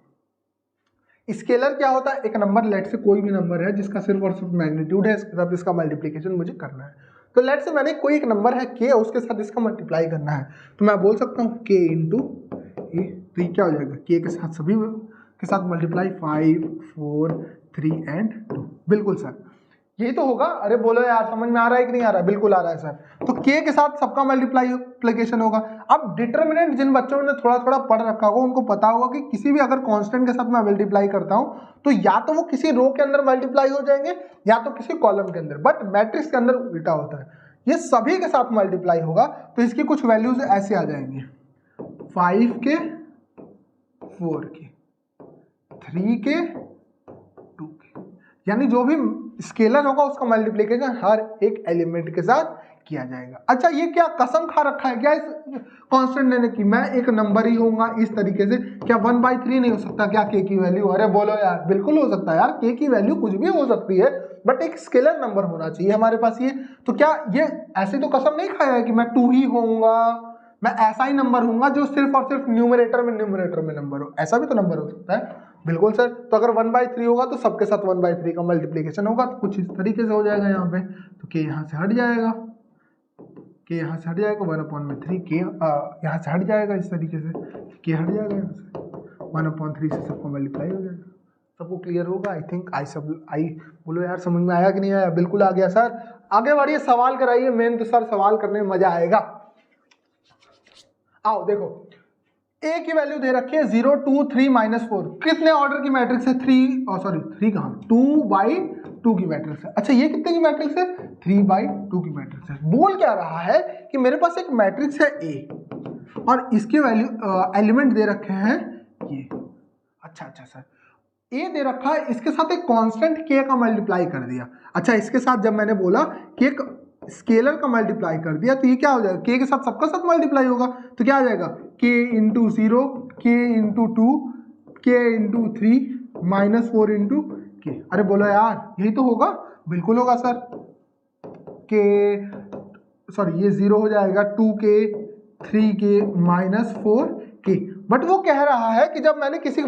स्केलर क्या होता है, एक नंबर, लेट से कोई भी नंबर है जिसका सिर्फ और सिर्फ मैग्नीट्यूड है, इसके साथ इसका मल्टीप्लीकेशन मुझे करना है। तो लेट से मैंने कोई एक नंबर है k, उसके साथ इसका मल्टीप्लाई करना है, तो मैं बोल सकता हूँ k इंटू ए, तो ये क्या हो जाएगा, k के साथ सभी के साथ मल्टीप्लाई 5, 4, 3 एंड 2। बिल्कुल सर, यही तो होगा। अरे बोलो यार, समझ में आ रहा है कि नहीं आ रहा है? बिल्कुल आ रहा है सर। तो k के साथ सबका मल्टीप्लीकेशन होगा। अब डिटर्मिनेंट जिन बच्चों ने थोड़ा थोड़ा पढ़ रखा होगा उनको पता होगा कि किसी भी अगर कांस्टेंट के साथ मैं मल्टीप्लाई करता हूं तो या तो वो किसी रो के अंदर मल्टीप्लाई हो जाएंगे या तो किसी कॉलम के अंदर, बट मैट्रिक्स के अंदर उल्टा होता है, ये सभी के साथ मल्टीप्लाई होगा। तो इसकी कुछ वैल्यूज ऐसे आ जाएंगी, 5 के, 4 के, 3 के, 2 के, यानी जो भी स्केलर होगा उसका मल्टीप्लिकेशन हर एक एलिमेंट के साथ किया जाएगा। अच्छा, ये क्या कसम खा रखा है क्या इस कांस्टेंट लेने की, मैं एक नंबर ही होऊंगा इस तरीके से, क्या 1/3 नहीं हो सकता क्या k की वैल्यू? अरे बोलो यार, बिल्कुल हो सकता है यार, k की वैल्यू कुछ भी हो सकती है, बट एक स्केलर नंबर होना चाहिए हमारे पास ये। तो क्या ये ऐसे तो कसम नहीं खाया है कि मैं 2 ही होऊंगा, मैं ऐसा ही नंबर होऊंगा जो सिर्फ और सिर्फ न्यूमरेटर में नंबर हो, ऐसा भी तो नंबर हो सकता है। बिल्कुल सर, तो अगर 1/3 होगा तो सबके साथ 1/3 का मल्टीप्लिकेशन होगा, तो कुछ इस तरीके से हो जाएगा यहाँ पे, तो k यहाँ से हट जाएगा, k यहाँ से हट जाएगा, 1/3 k यहाँ से हट जाएगा, इस तरीके से k हट जाएगा यहाँ से, 1/3 से सबको मल्टीप्लाई हो जाएगा। सबको क्लियर होगा? आई थिंक आई बोलो यार, समझ में आया कि नहीं आया? बिल्कुल आ गया सर। आगे बढ़िए, सवाल कराइए, मेन तो सर सवाल करने में मजा आएगा। आओ देखो, a की वैल्यू दे रखी है 0, 2, 3, -4, कितने ऑर्डर की मैट्रिक्स है? 3 कहां, 2/2 की मैट्रिक्स है। अच्छा, ये कितने की मैट्रिक्स है? 3/2 की मैट्रिक्स है। बोल क्या रहा है कि मेरे पास एक मैट्रिक्स है a और इसके वैल्यू एलिमेंट दे रखे हैं ये। अच्छा सर, a दे रखा है, इसके साथ एक कांस्टेंट k का मल्टीप्लाई कर दिया। अच्छा, इसके साथ जब मैंने बोला कि एक स्केलर का मल्टीप्लाई कर दिया तो ये क्या हो जाएगा, k के साथ सबका साथ मल्टीप्लाई होगा, तो क्या आ जाएगा, k into 0, k into 2, k into 3, -4 into k। अरे बोलो यार, यही तो होगा? बिल्कुल होगा सर। k सॉरी, ये 0 हो जाएगा, 2k, 3k, -4k। बट वो कह रहा है कि जब मैंने किसी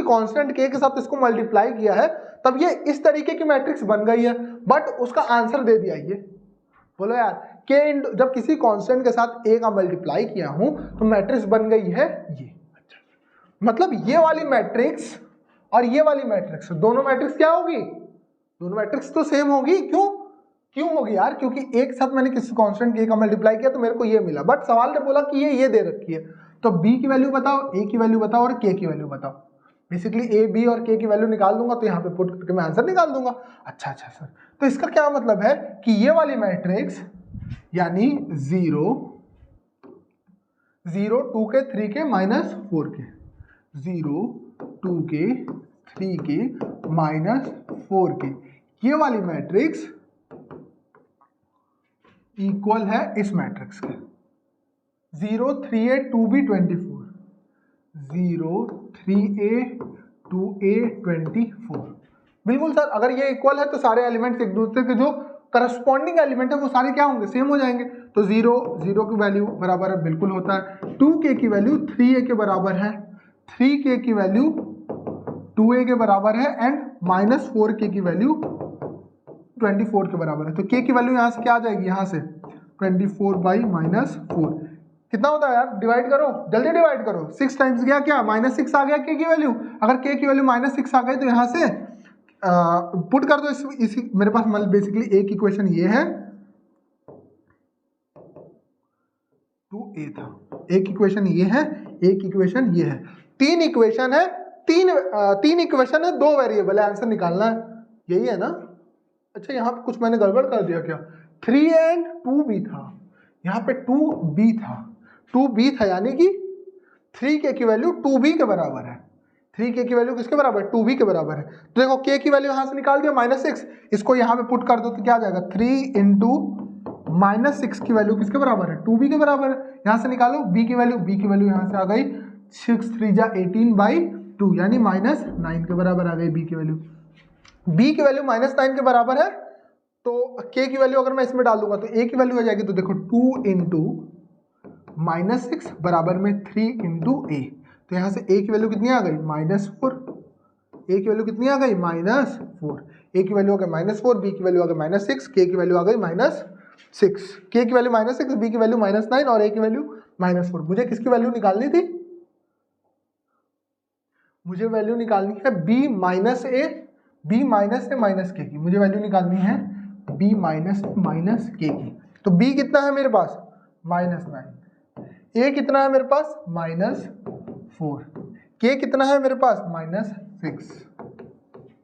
कांस्टेंट k के साथ इसको मल्टीप्लाई किया है तब ये इस तरीके की मैट्रिक्स बन गई है, बट उसका आंसर दे दिया ये। बोलो यार, k जब किसी कांस्टेंट के साथ a का मल्टीप्लाई किया हूं तो मैट्रिक्स बन गई है ये। अच्छा, मतलब ये वाली मैट्रिक्स और ये वाली मैट्रिक्स, दोनों मैट्रिक्स क्या होगी? दोनों मैट्रिक्स तो सेम होगी। क्यों होगी यार? क्योंकि एक साथ मैंने किसी कांस्टेंट k का मल्टीप्लाई किया तो मेरे को ये मिला, बट सवाल ने बोला कि ये दे रखी है, तो b की वैल्यू बताओ, a की वैल्यू बताओ और k की वैल्यू बताओ। बेसिकली a, b और k की वैल्यू निकाल दूंगा तो यहाँ पे पुट करके मैं आंसर निकाल दूंगा। अच्छा सर, तो इसका क्या मतलब है कि ये वाली मैट्रिक्स यानी 0, 2k, 3k, -4k, 0, 2k, 3k, -4k, ये वाली मैट्रिक्स इक्वल है इस मैट्रिक्स के 0, 3a, 2b, 24, 0, 3a, 2a, 24। बिल्कुल सर, अगर ये इक्वल है तो सारे एलिमेंट्स एक दूसरे के जो करस्पॉन्डिंग एलिमेंट है वो सारे क्या होंगे? सेम हो जाएंगे। तो 0 की वैल्यू बराबर है, बिल्कुल होता है। 2k की वैल्यू 3a के बराबर है, 3k की वैल्यू 2a के बराबर है एंड -4k की वैल्यू 24 के बराबर है। तो k की वैल्यू यहाँ से क्या आ जाएगी? यहाँ से 24/-4 कितना होता है यार? डिवाइड करो, जल्दी डिवाइड करो। 6 टाइम्स गया क्या? -6 आ गया k की वैल्यू। अगर k की वैल्यू -6 आ गई तो यहाँ से पुट कर दो इसी मेरे पास बेसिकली एक इक्वेशन ये है, 2a था, एक इक्वेशन ये है, एक इक्वेशन ये है, 3 इक्वेशन है, 3 इक्वेशन है, 2 वेरिएबल है, आंसर निकालना है, यही है ना? अच्छा, यहाँ पे कुछ मैंने गड़बड़ कर दिया क्या? 3a एंड 2b था, यहाँ पे 2b था, यानी कि 3k की वैल्यू 2b के बराबर है। 3k की वैल्यू किसके बराबर है? 2b के बराबर है। तो देखो k की वैल्यू यहाँ से निकाल दिया -6, इसको यहाँ पे पुट कर दो तो क्या आ जाएगा? 3 इंटू -6 की वैल्यू किसके बराबर है? 2b के बराबर है। यहाँ से निकालो b की वैल्यू यहाँ से आ गई 6 3 जा 18/2, यानी -9 के बराबर आ गई b की वैल्यू। b की वैल्यू -9 के बराबर है, तो k की वैल्यू अगर मैं इसमें डाल दूंगा तो a की वैल्यू आ जाएगी, तो देखो 2 इंटू -6 बराबर में 3 इंटू a, तो यहाँ से a की वैल्यू कितनी आ गई? -4, ए की वैल्यू कितनी आ गई -4, ए की वैल्यू आ गई -4, बी की वैल्यू आ गई -6, के की वैल्यू आ गई -6, के की वैल्यू -6, बी की वैल्यू -9 और ए की वैल्यू -4। मुझे किसकी वैल्यू निकालनी थी? मुझे वैल्यू निकालनी है बी माइनस ए माइनस के की, मुझे वैल्यू निकालनी है बी माइनस के की। तो बी कितना है मेरे पास -9, ए कितना है मेरे पास -4, के कितना है मेरे पास -6।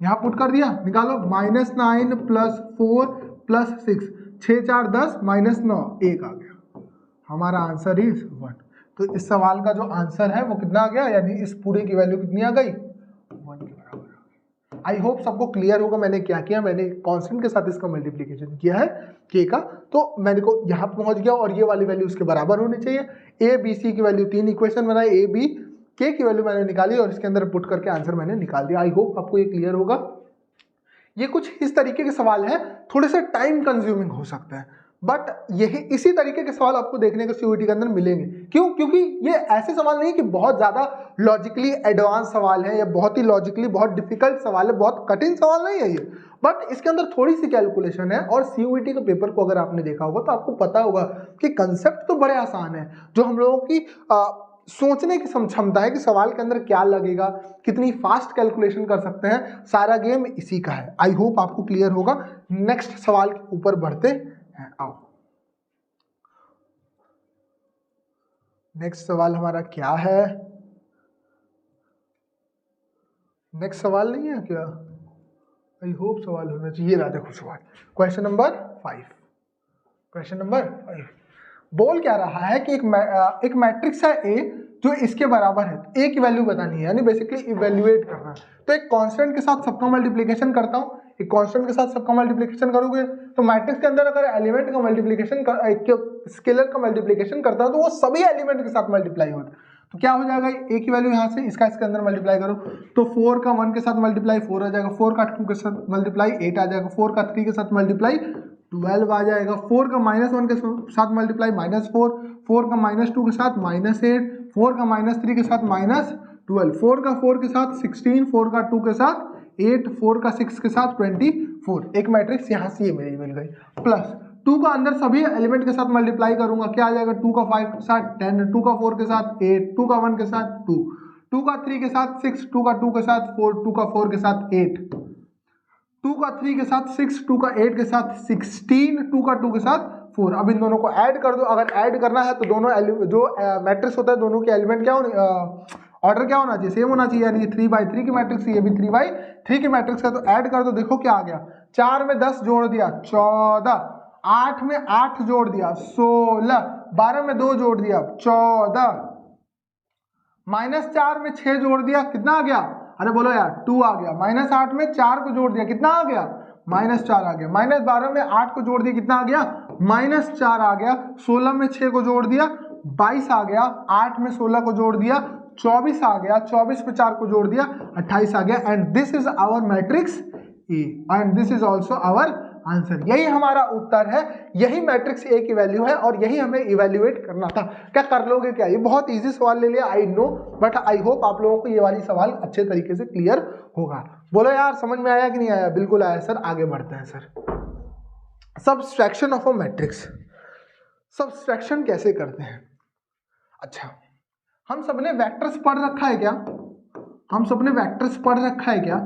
यहां पुट कर दिया, निकालो -9 + 4 + 6, 6 4 10 -9, 1 आ गया। हमारा आंसर इज 1। तो इस सवाल का जो आंसर है वो कितना आ गया, यानी इस पूरे की वैल्यू कितनी आ गई 1 के बराबर। आई होप सबको क्लियर होगा मैंने क्या किया। मैंने कांस्टेंट के साथ इसका मल्टीप्लिकेशन किया है के का, तो मैंने को यहाँ पहुंच गया और ये वाली वैल्यू उसके बराबर होनी चाहिए। ए बी सी की वैल्यू 3 इक्वेशन बनाई, ए बी के की वैल्यू मैंने निकाली और इसके अंदर पुट करके आंसर मैंने निकाल दिया। आई होप आपको ये क्लियर होगा। ये कुछ इस तरीके के सवाल हैं, थोड़े से टाइम कंज्यूमिंग हो सकते हैं, बट यही इसी तरीके के सवाल आपको देखने को सीयूईटी के अंदर मिलेंगे। क्यों? क्योंकि ये ऐसे सवाल नहीं कि बहुत ज्यादा लॉजिकली एडवांस सवाल है या बहुत ही लॉजिकली बहुत डिफिकल्ट सवाल है, बहुत कठिन सवाल नहीं है ये, बट इसके अंदर थोड़ी सी कैलकुलेशन है। और सीयूईटी के पेपर को अगर आपने देखा होगा तो आपको पता होगा कि कंसेप्ट तो बड़े आसान है। जो हम लोगों की सोचने की क्षमता है कि सवाल के अंदर क्या लगेगा, कितनी फास्ट कैलकुलेशन कर सकते हैं, सारा गेम इसी का है। आई होप आपको क्लियर होगा। नेक्स्ट सवाल के ऊपर बढ़ते हैं, आओ। नेक्स्ट सवाल हमारा क्या है? नेक्स्ट सवाल नहीं है क्या? आई होप सवाल होना चाहिए। रहा देखो सवाल, क्वेश्चन नंबर 5। क्वेश्चन नंबर 5 बोल क्या रहा है कि एक मैट्रिक्स है ए जो इसके बराबर है। ए की वैल्यू बतानी है, यानी बेसिकली इवेल्युएट करना है। तो एक कांस्टेंट के साथ सबका मल्टीप्लिकेशन करता हूं, एक कांस्टेंट के साथ सबका मल्टीप्लिकेशन करोगे तो मैट्रिक्स के अंदर अगर एलिमेंट का मल्टीप्लिकेशन स्केलर का मल्टीप्लिकेशन करता हूं तो वो सभी एलिमेंट के साथ मल्टीप्लाई होता है। तो क्या हो जाएगा, ए की वैल्यू यहाँ से इसका इसके अंदर मल्टीप्लाई करो तो 4 का 1 के साथ मल्टीप्लाई 4 आ जाएगा, 4 का 2 के साथ मल्टीप्लाई 8 आ जाएगा, 4 का 3 के साथ मल्टीप्लाई 12 आ जाएगा, 4 का -1 के साथ मल्टीप्लाई -4, 4 का -2 के साथ -8, 4 का -3 के साथ -12, 4 का 4 के साथ 16, 4 का 2 के साथ 8, 4 का 6 के साथ 24। एक मैट्रिक्स यहाँ से ये मेरी मिल गई। प्लस 2 का अंदर सभी एलिमेंट के साथ मल्टीप्लाई करूंगा, क्या आ जाएगा, 2 का 5 के साथ 10, 2 का 4 के साथ 8, 2 का 1 के साथ 2, 2 का 3 के साथ 6, 2 का 2 के साथ 4, 2 का 4 के साथ 8, 2 का 3 के साथ 6, 2 का 8 के साथ 16, 2 का 2 के साथ 4। अब इन दोनों को ऐड कर दो। अगर ऐड करना है तो दोनों जो मैट्रिक्स होता है दोनों के एलिमेंट क्या होने, ऑर्डर क्या होना चाहिए, सेम होना चाहिए। यानी 3/3 की मैट्रिक्स, ये भी 3/3 की मैट्रिक्स है। तो ऐड कर दो, देखो क्या आ गया, 4 में 10 जोड़ दिया 14, 8 में 8 जोड़ दिया 16, 12 में 2 जोड़ दिया 14, -4 में 6 जोड़ दिया, कितना आ गया, अरे बोलो यार 2 आ गया। -8 में 4 को जोड़ दिया, कितना आ गया, -4 आ गया। -12 में 8 को जोड़ दिया, कितना आ गया, -4 आ गया। 16 में 6 को जोड़ दिया 22 आ गया, 8 में 16 को जोड़ दिया 24 आ गया, 24 में 4 को जोड़ दिया 28 आ गया। And this is our matrix A and this is also our answer. यही हमारा उत्तर है, यही मैट्रिक्स ए की वैल्यू है और यही हमें इवेल्युएट करना था। क्या कर लोगे क्या? ये बहुत इजी सवाल ले लिया, I know, but I hope आप लोगों को ये वाली सवाल अच्छे तरीके से क्लियर होगा। बोलो यार समझ में आया कि नहीं आया? बिल्कुल आया सर। आगे बढ़ते हैं sir. Subtraction of a matrix. Subtraction कैसे करते हैं? अच्छा, हम सबने वेक्टर्स पढ़ रखा है क्या? हम सबने वेक्टर्स पढ़ रखा है क्या?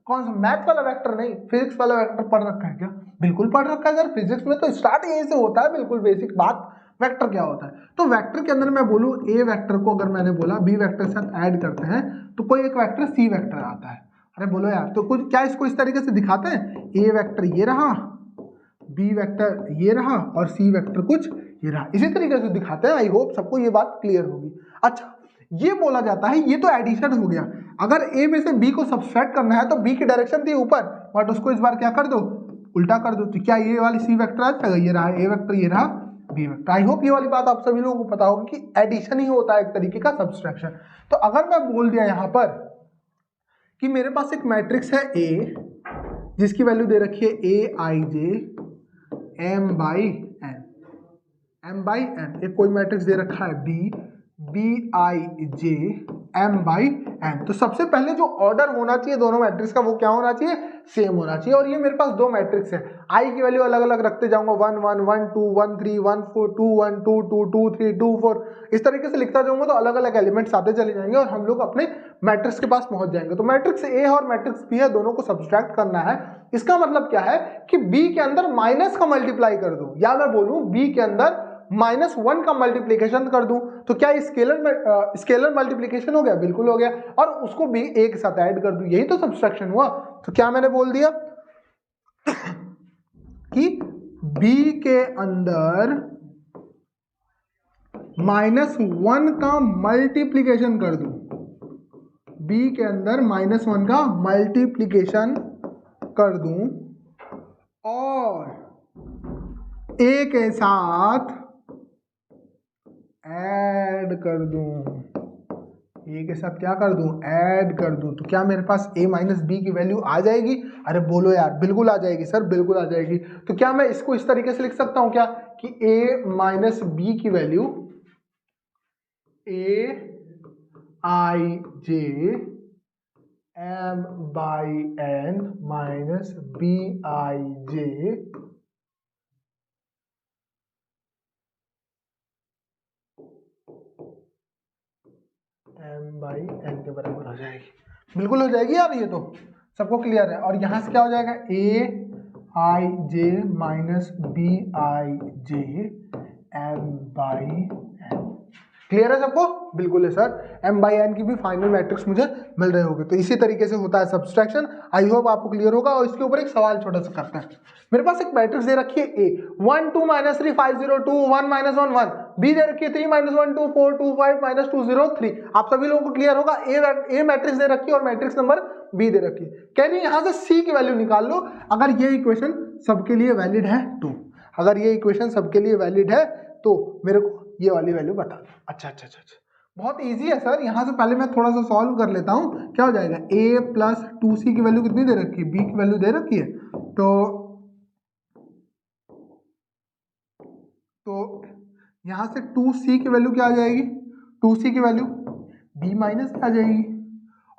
कौन सा, मैथ वाला वेक्टर नहीं, फिजिक्स वाला वेक्टर पढ़ रखा है क्या? बिल्कुल पढ़ रखा है सर। फिजिक्स में तो स्टार्ट यहीं से होता है, बिल्कुल बेसिक बात, वेक्टर क्या होता है। तो वेक्टर के अंदर मैं बोलूं ए वेक्टर को अगर मैंने बोला बी वेक्टर के साथ ऐड करते हैं तो कोई एक वेक्टर सी वेक्टर आता है। अरे बोलो यार, तो कुछ क्या इसको इस तरीके से दिखाते हैं, ए वेक्टर ये रहा, बी वेक्टर ये रहा और सी वेक्टर कुछ ये रहा, इसी तरीके से दिखाते हैं। आई होप सबको ये बात क्लियर होगी। अच्छा, ये बोला जाता है, ये तो एडिशन हो गया। अगर ए में से बी को सब्सट्रैक्ट करना है तो बी की डायरेक्शन थी ऊपर, बट उसको इस बार क्या कर दो, उल्टा कर दो। तो क्या ये वाली सी वेक्टर आ जाएगा, ये रहा ए वेक्टर, ये रहा बी वेक्टर। आई होप ये वाली बात आप सभी लोगों को पता होगी कि एडिशन ही होता है एक तरीके का सब्सट्रैक्शन। तो अगर मैं बोल दिया यहां पर कि मेरे पास एक मैट्रिक्स है ए जिसकी वैल्यू दे रखी है A I J M by N, एक कोई मैट्रिक्स दे रखा है B I J M by N. तो सबसे पहले जो ऑर्डर होना चाहिए दोनों मैट्रिक्स का वो क्या होना चाहिए, सेम होना चाहिए। और ये मेरे पास दो मैट्रिक्स है, आई की वैल्यू अलग अलग रखते जाऊंगा, 1 1 1 2 1 3 1 4 2 1 2 2 2 3 2 4, इस तरीके से लिखता जाऊंगा तो अलग अलग एलिमेंट्स आते चले जाएंगे और हम लोग अपने मैट्रिक्स के पास पहुंच जाएंगे। तो मैट्रिक्स ए और मैट्रिक्स बी है, दोनों को सब्सट्रैक्ट करना है। इसका मतलब क्या है कि बी के अंदर माइनस का मल्टीप्लाई कर दूं, या मैं बोलूं बी के अंदर -1 का मल्टीप्लीकेशन कर दूं, तो क्या स्केलर मल्टीप्लीकेशन हो गया, बिल्कुल हो गया। और उसको भी ए के साथ ऐड कर दूं, यही तो सब्सट्रैक्शन हुआ। तो क्या मैंने बोल दिया कि b के अंदर -1 का मल्टीप्लीकेशन कर दूं, b के अंदर -1 का मल्टीप्लीकेशन कर दूं और a के साथ ऐड कर दूं, ए के साथ क्या कर दूं, ऐड कर दूं। तो क्या मेरे पास a माइनस बी की वैल्यू आ जाएगी? अरे बोलो यार, बिल्कुल आ जाएगी सर, बिल्कुल आ जाएगी। तो क्या मैं इसको इस तरीके से लिख सकता हूं क्या कि a माइनस बी की value a I J M by N minus B I J M by N के बराबर हो जाएगी, बिल्कुल हो जाएगी यार, ये तो सबको क्लियर है। और यहां से क्या हो जाएगा, A I J minus B I J M by N. Clear है सबको? बिल्कुल है सर, एम बाई एन की भी फाइनल मैट्रिक्स मुझे मिल रहे होंगे। तो इसी तरीके से होता है सब्सट्रैक्शन। आई होप आपको क्लियर होगा। और इसके ऊपर एक सवाल छोटा सा करते हैं। मेरे पास एक मैट्रिक्स दे रखी है ए 1 2 -3 5 0 2 1 -1 1, बी दे रखी है 3 -1 2 4 2 5 -2 0 3। आप सभी लोगों को क्लियर होगा, ए मैट्रिक्स दे रखी है और मैट्रिक्स नंबर बी दे रखी है। कह रही है यहां से सी की वैल्यू निकाल लो अगर ये इक्वेशन सबके लिए वैलिड है तो। अगर ये इक्वेशन सबके लिए वैलिड है तो मेरे को ये वाली वैल्यू बता दो। अच्छा, बहुत इजी है सर। यहां से पहले मैं थोड़ा सा सॉल्व कर लेता हूं। क्या हो जाएगा, a प्लस 2c की वैल्यू कितनी दे रखी है, b की वैल्यू दे रखी है। तो यहां से 2c की वैल्यू क्या आ जाएगी, 2c की वैल्यू b माइनस आ जाएगी।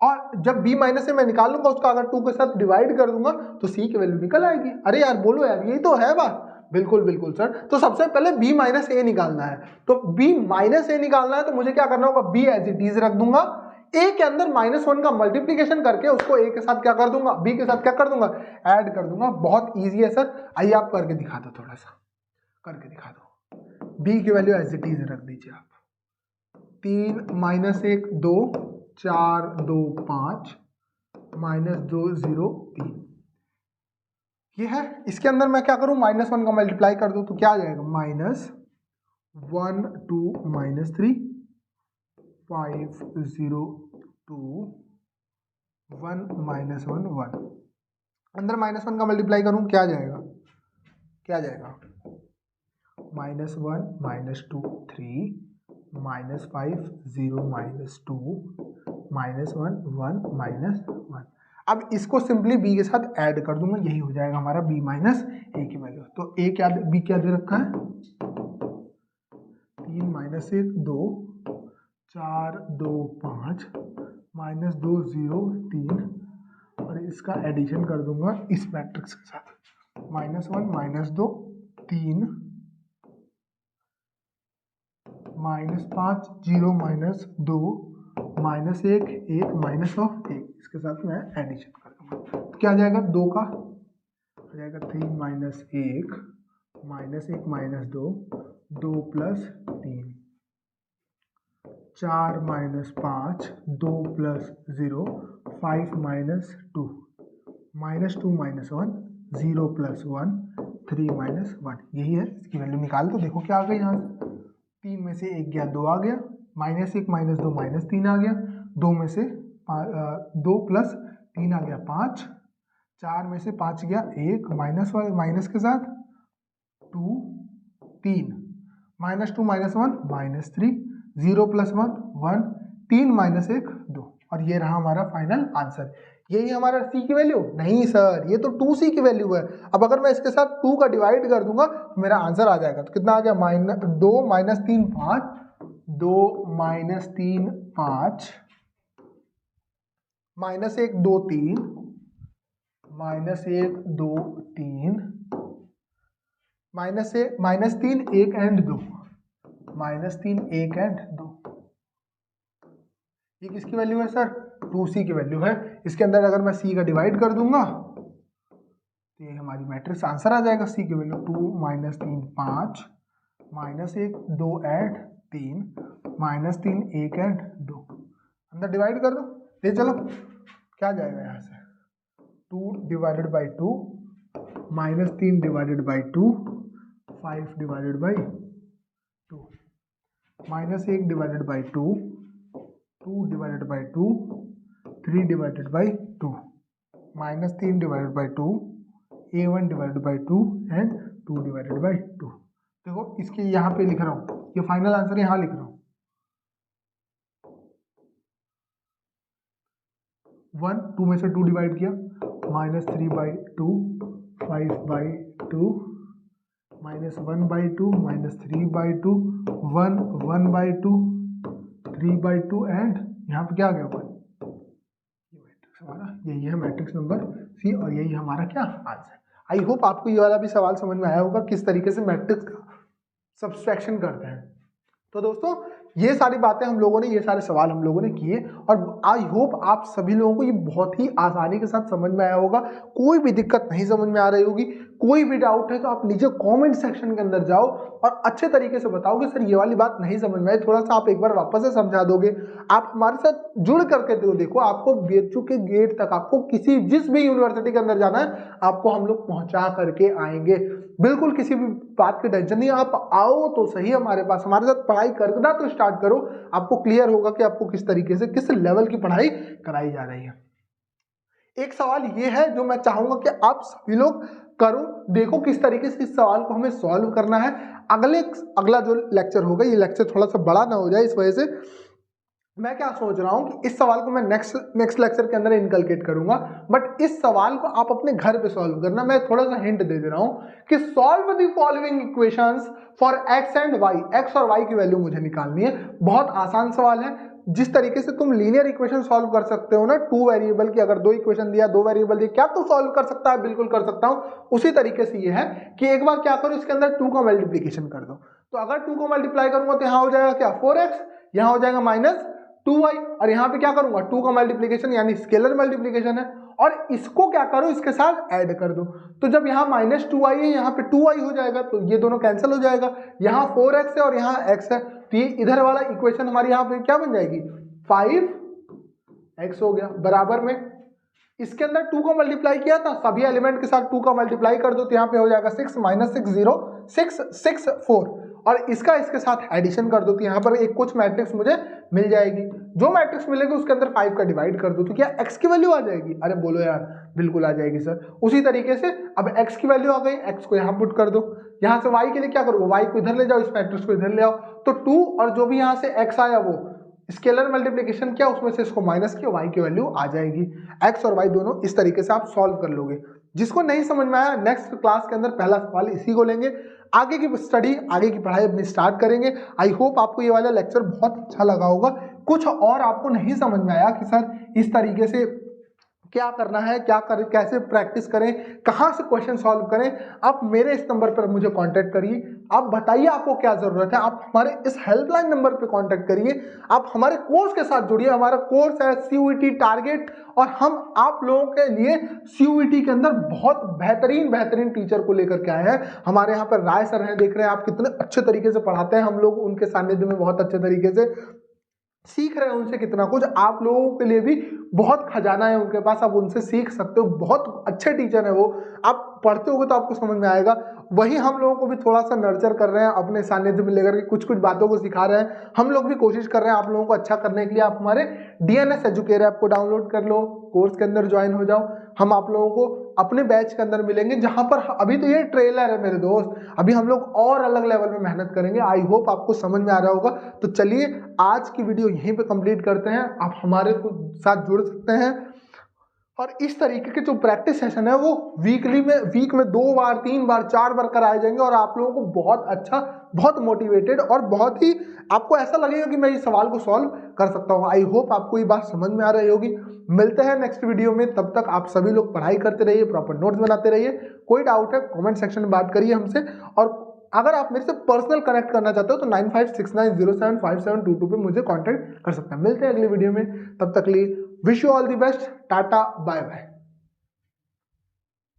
और जब b माइनस से मैं निकाल लूंगा उसका, अगर 2 के साथ डिवाइड कर दूंगा तो c की वैल्यू निकल आएगी। अरे यार बोलो यार, यही तो है बात। बिल्कुल बिल्कुल सर। तो सबसे पहले b माइनस ए निकालना है। तो b माइनस ए निकालना है तो मुझे क्या करना होगा, b एज इट इज रख दूंगा, a के अंदर -1 का मल्टीप्लीकेशन करके उसको a के साथ क्या कर दूंगा, b के साथ क्या कर दूंगा, ऐड कर दूंगा। बहुत ईजी है सर। आइए आप करके दिखा दो, थोड़ा सा करके दिखा दो। b की वैल्यू एज इट इज रख दीजिए आप, 3 -1 2 4 2 5 -2 0 3, ये है। इसके अंदर मैं क्या करूं, -1 का मल्टीप्लाई कर दूं तो क्या आ जाएगा, -1 2 -3 5 0 2 1 -1 1, अंदर -1 का मल्टीप्लाई करूं क्या आ जाएगा, क्या आ जाएगा, -1 -2 3 -5 0 -2 -1 1 -1। अब इसको सिंपली b के साथ ऐड कर दूंगा, यही हो जाएगा हमारा b माइनस ए की वैल्यू। तो a क्या, b क्या दे रखा है, 3 -1 2 4 2 5 -2 0 3, और इसका एडिशन कर दूंगा इस मैट्रिक्स के साथ, -1 -2 3 -5 0 -2 -1 1 -1, इसके साथ मैं एडिशन कर दूंगा। तो क्या आ जाएगा, 2 का आ जाएगा 3 -1 -1 -2 2 + 3 4 -5 2 + 0 5 -2 -2 -1 0 + 1 3 -1, यही है। इसकी वैल्यू निकाल दो, देखो क्या आ गई यहाँ से, 3 में से 1 गया 2 आ गया, -1 -2 -3 आ गया, 2 में से 2 + 3 आ गया 5, 4 में से 5 गया 1, माइनस के साथ 2 3 -2 -1 -3 0 + 1 1 3 -1 2, और ये रहा हमारा फाइनल आंसर। यही हमारा c की वैल्यू नहीं सर, ये तो 2c की वैल्यू है। अब अगर मैं इसके साथ 2 का डिवाइड कर दूंगा तो मेरा आंसर आ जाएगा। तो कितना आ गया, -2 -3 5 2 -3 5 -1 2 3 -3 1 एंड 2 -3 1 एंड 2। ये किसकी वैल्यू है सर? 2c की वैल्यू है। इसके अंदर अगर मैं c का डिवाइड कर दूंगा तो ये हमारी मैट्रिक्स आंसर आ जाएगा। c की वैल्यू 2 -3 5 -1 2 एंड 3 -3 1 एंड 2। अंदर डिवाइड कर दो, ये चलो क्या जाएगा यहाँ से 2 divided by 2 -3 divided by 2 5 divided by 2 -1 divided by 2 2 divided by 2 3 divided by 2 -3 divided by 2 a1 divided by 2 and 2 divided by 2। देखो इसके यहाँ पे लिख रहा हूँ, ये फाइनल आंसर यहाँ लिख रहा हूँ 1 2 में से 2 डिवाइड किया -3 by 2 5 by 2 -1 by 2 -3 by 2 1 1 by 2 3 by 2 and यहाँ पे क्या आ गया 1। ये मैट्रिक्स हमारा यही है, मैट्रिक्स नंबर सी, और यही हमारा क्या आंसर। आई होप आपको ये वाला भी सवाल समझ में आया होगा किस तरीके से मैट्रिक्स का सब्सट्रैक्शन करते हैं। तो दोस्तों ये सारी बातें हम लोगों ने, ये सारे सवाल हम लोगों ने किए, और आई होप आप सभी लोगों को ये बहुत ही आसानी के साथ समझ में आया होगा। कोई भी दिक्कत नहीं समझ में आ रही होगी, कोई भी डाउट है तो आप नीचे कमेंट सेक्शन के अंदर जाओ और अच्छे तरीके से बताओगे सर ये वाली बात नहीं समझ में आई, थोड़ा सा आप एक बार वापस से समझा दोगे। आप हमारे साथ जुड़ करके देखो, आपको बीएचयू के गेट तक, आपको जिस भी यूनिवर्सिटी के अंदर जाना है आपको हम लोग पहुंचा करके आएंगे। बिल्कुल किसी भी बात की टेंशन नहीं, आप आओ तो सही हमारे पास, हमारे साथ पढ़ाई करना तो स्टार्ट करो, आपको क्लियर होगा कि आपको किस तरीके से किस लेवल की पढ़ाई कराई जा रही है। एक सवाल ये है जो मैं चाहूंगा कि आप सभी लोग करो, देखो किस तरीके से इस सवाल को हमें सॉल्व करना है। अगला जो लेक्चर होगा, ये लेक्चर थोड़ा सा बड़ा ना हो जाए, इस वजह से मैं क्या सोच रहा हूं कि इस सवाल को मैं नेक्स्ट लेक्चर के अंदर इनकलकेट करूंगा, बट इस सवाल को आप अपने घर पे सॉल्व करना। मैं थोड़ा सा हिंट दे रहा हूं कि solve the following equations for x and y, x और वाई की वैल्यू मुझे निकालनी है। बहुत आसान सवाल है, जिस तरीके से तुम लीनियर इक्वेशन सॉल्व कर सकते हो ना, 2 वेरिएबल की, अगर 2 इक्वेशन दिया 2 वेरिएबल दिया, क्या तू सॉल्व कर सकता है? बिल्कुल कर सकता हूं। उसी तरीके से ये है कि एक बार क्या करो, इसके अंदर 2 का मल्टीप्लीकेशन कर दो, तो अगर 2 को मल्टीप्लाई करूंगा तो यहां हो जाएगा क्या 4x, यहां हो जाएगा -2y, और यहां पे क्या करूंगा 2 का मल्टीप्लीकेशन यानी स्केलर मल्टीप्लीकेशन है, और इसको क्या करो इसके साथ ऐड कर दो, तो जब यहाँ -2y है यहाँ पे 2y हो जाएगा, तो ये दोनों कैंसिल हो जाएगा, यहाँ 4x है और यहाँ x है, तो ये इधर वाला इक्वेशन हमारी यहाँ पे क्या बन जाएगी 5x हो गया। बराबर में इसके अंदर 2 को मल्टीप्लाई किया था, सभी एलिमेंट के साथ 2 का मल्टीप्लाई कर दो, तो यहाँ पे हो जाएगा 6 -6 0 6 6 4, और इसका इसके साथ एडिशन कर दो, तो यहाँ पर एक कुछ मैट्रिक्स मुझे मिल जाएगी। जो मैट्रिक्स मिलेगी उसके अंदर 5 का डिवाइड कर दो, तो क्या x की वैल्यू आ जाएगी? अरे बोलो यार, बिल्कुल आ जाएगी सर। उसी तरीके से अब x की वैल्यू आ गई, x को यहाँ पुट कर दो, यहाँ से y के लिए क्या करोगे, y को इधर ले जाओ, इस मैट्रिक्स को इधर ले आओ, तो 2 और जो भी यहाँ से x आया वो स्केलर मल्टीप्लिकेशन किया, उसमें से इसको माइनस किया, y की वैल्यू आ जाएगी। x और y दोनों इस तरीके से आप सॉल्व कर लोगे। जिसको नहीं समझ में आया नेक्स्ट क्लास के अंदर पहला सवाल इसी को लेंगे, आगे की स्टडी, आगे की पढ़ाई अपनी स्टार्ट करेंगे। आई होप आपको ये वाला लेक्चर बहुत अच्छा लगा होगा। कुछ और आपको नहीं समझ में आया कि सर इस तरीके से क्या करना है, क्या करें, कैसे प्रैक्टिस करें, कहाँ से क्वेश्चन सॉल्व करें, आप मेरे इस नंबर पर मुझे कांटेक्ट करिए। आप बताइए आपको क्या जरूरत है, आप हमारे इस हेल्पलाइन नंबर पे कांटेक्ट करिए। आप हमारे कोर्स के साथ जुड़िए, हमारा कोर्स है CUET टारगेट, और हम आप लोगों के लिए CUET के अंदर बहुत बेहतरीन टीचर को लेकर के आए हैं। हमारे यहाँ पर राय सर हैं, देख रहे हैं आप कितने अच्छे तरीके से पढ़ाते हैं, हम लोग उनके सानिध्य में बहुत अच्छे तरीके से सीख रहे हैं उनसे कितना कुछ। आप लोगों के लिए भी बहुत खजाना है उनके पास, आप उनसे सीख सकते हो, बहुत अच्छे टीचर है वो। आप पढ़ते होगे तो आपको समझ में आएगा। वही हम लोगों को भी थोड़ा सा नर्चर कर रहे हैं, अपने सानिध्य में लेकर के कुछ बातों को सिखा रहे हैं। हम लोग भी कोशिश कर रहे हैं आप लोगों को अच्छा करने के लिए। आप हमारे DNS एजुकेयर ऐप को डाउनलोड कर लो, कोर्स के अंदर ज्वाइन हो जाओ। हम आप लोगों को अपने बैच के अंदर मिलेंगे, जहां पर अभी तो ये ट्रेलर है मेरे दोस्त, अभी हम लोग और अलग लेवल में मेहनत करेंगे। आई होप आपको समझ में आ रहा होगा। तो चलिए आज की वीडियो यहीं पे कंप्लीट करते हैं। आप हमारे साथ जुड़ सकते हैं और इस तरीके के जो प्रैक्टिस सेशन है वो वीक में 2 बार 3 बार 4 बार कराए जाएंगे और आप लोगों को बहुत अच्छा, बहुत मोटिवेटेड और बहुत ही आपको ऐसा लगेगा कि मैं इस सवाल को सॉल्व कर सकता हूँ। आई होप आपको ये बात समझ में आ रही होगी। मिलते हैं नेक्स्ट वीडियो में, तब तक आप सभी लोग पढ़ाई करते रहिए, प्रॉपर नोट्स बनाते रहिए। कोई डाउट है कॉमेंट सेक्शन में बात करिए हमसे, और अगर आप मेरे से पर्सनल कनेक्ट करना चाहते हो तो 9569075722 पे मुझे कांटेक्ट कर सकते हैं। मिलते हैं अगली वीडियो में, तब तक लिए wish you all the best, tata bye bye.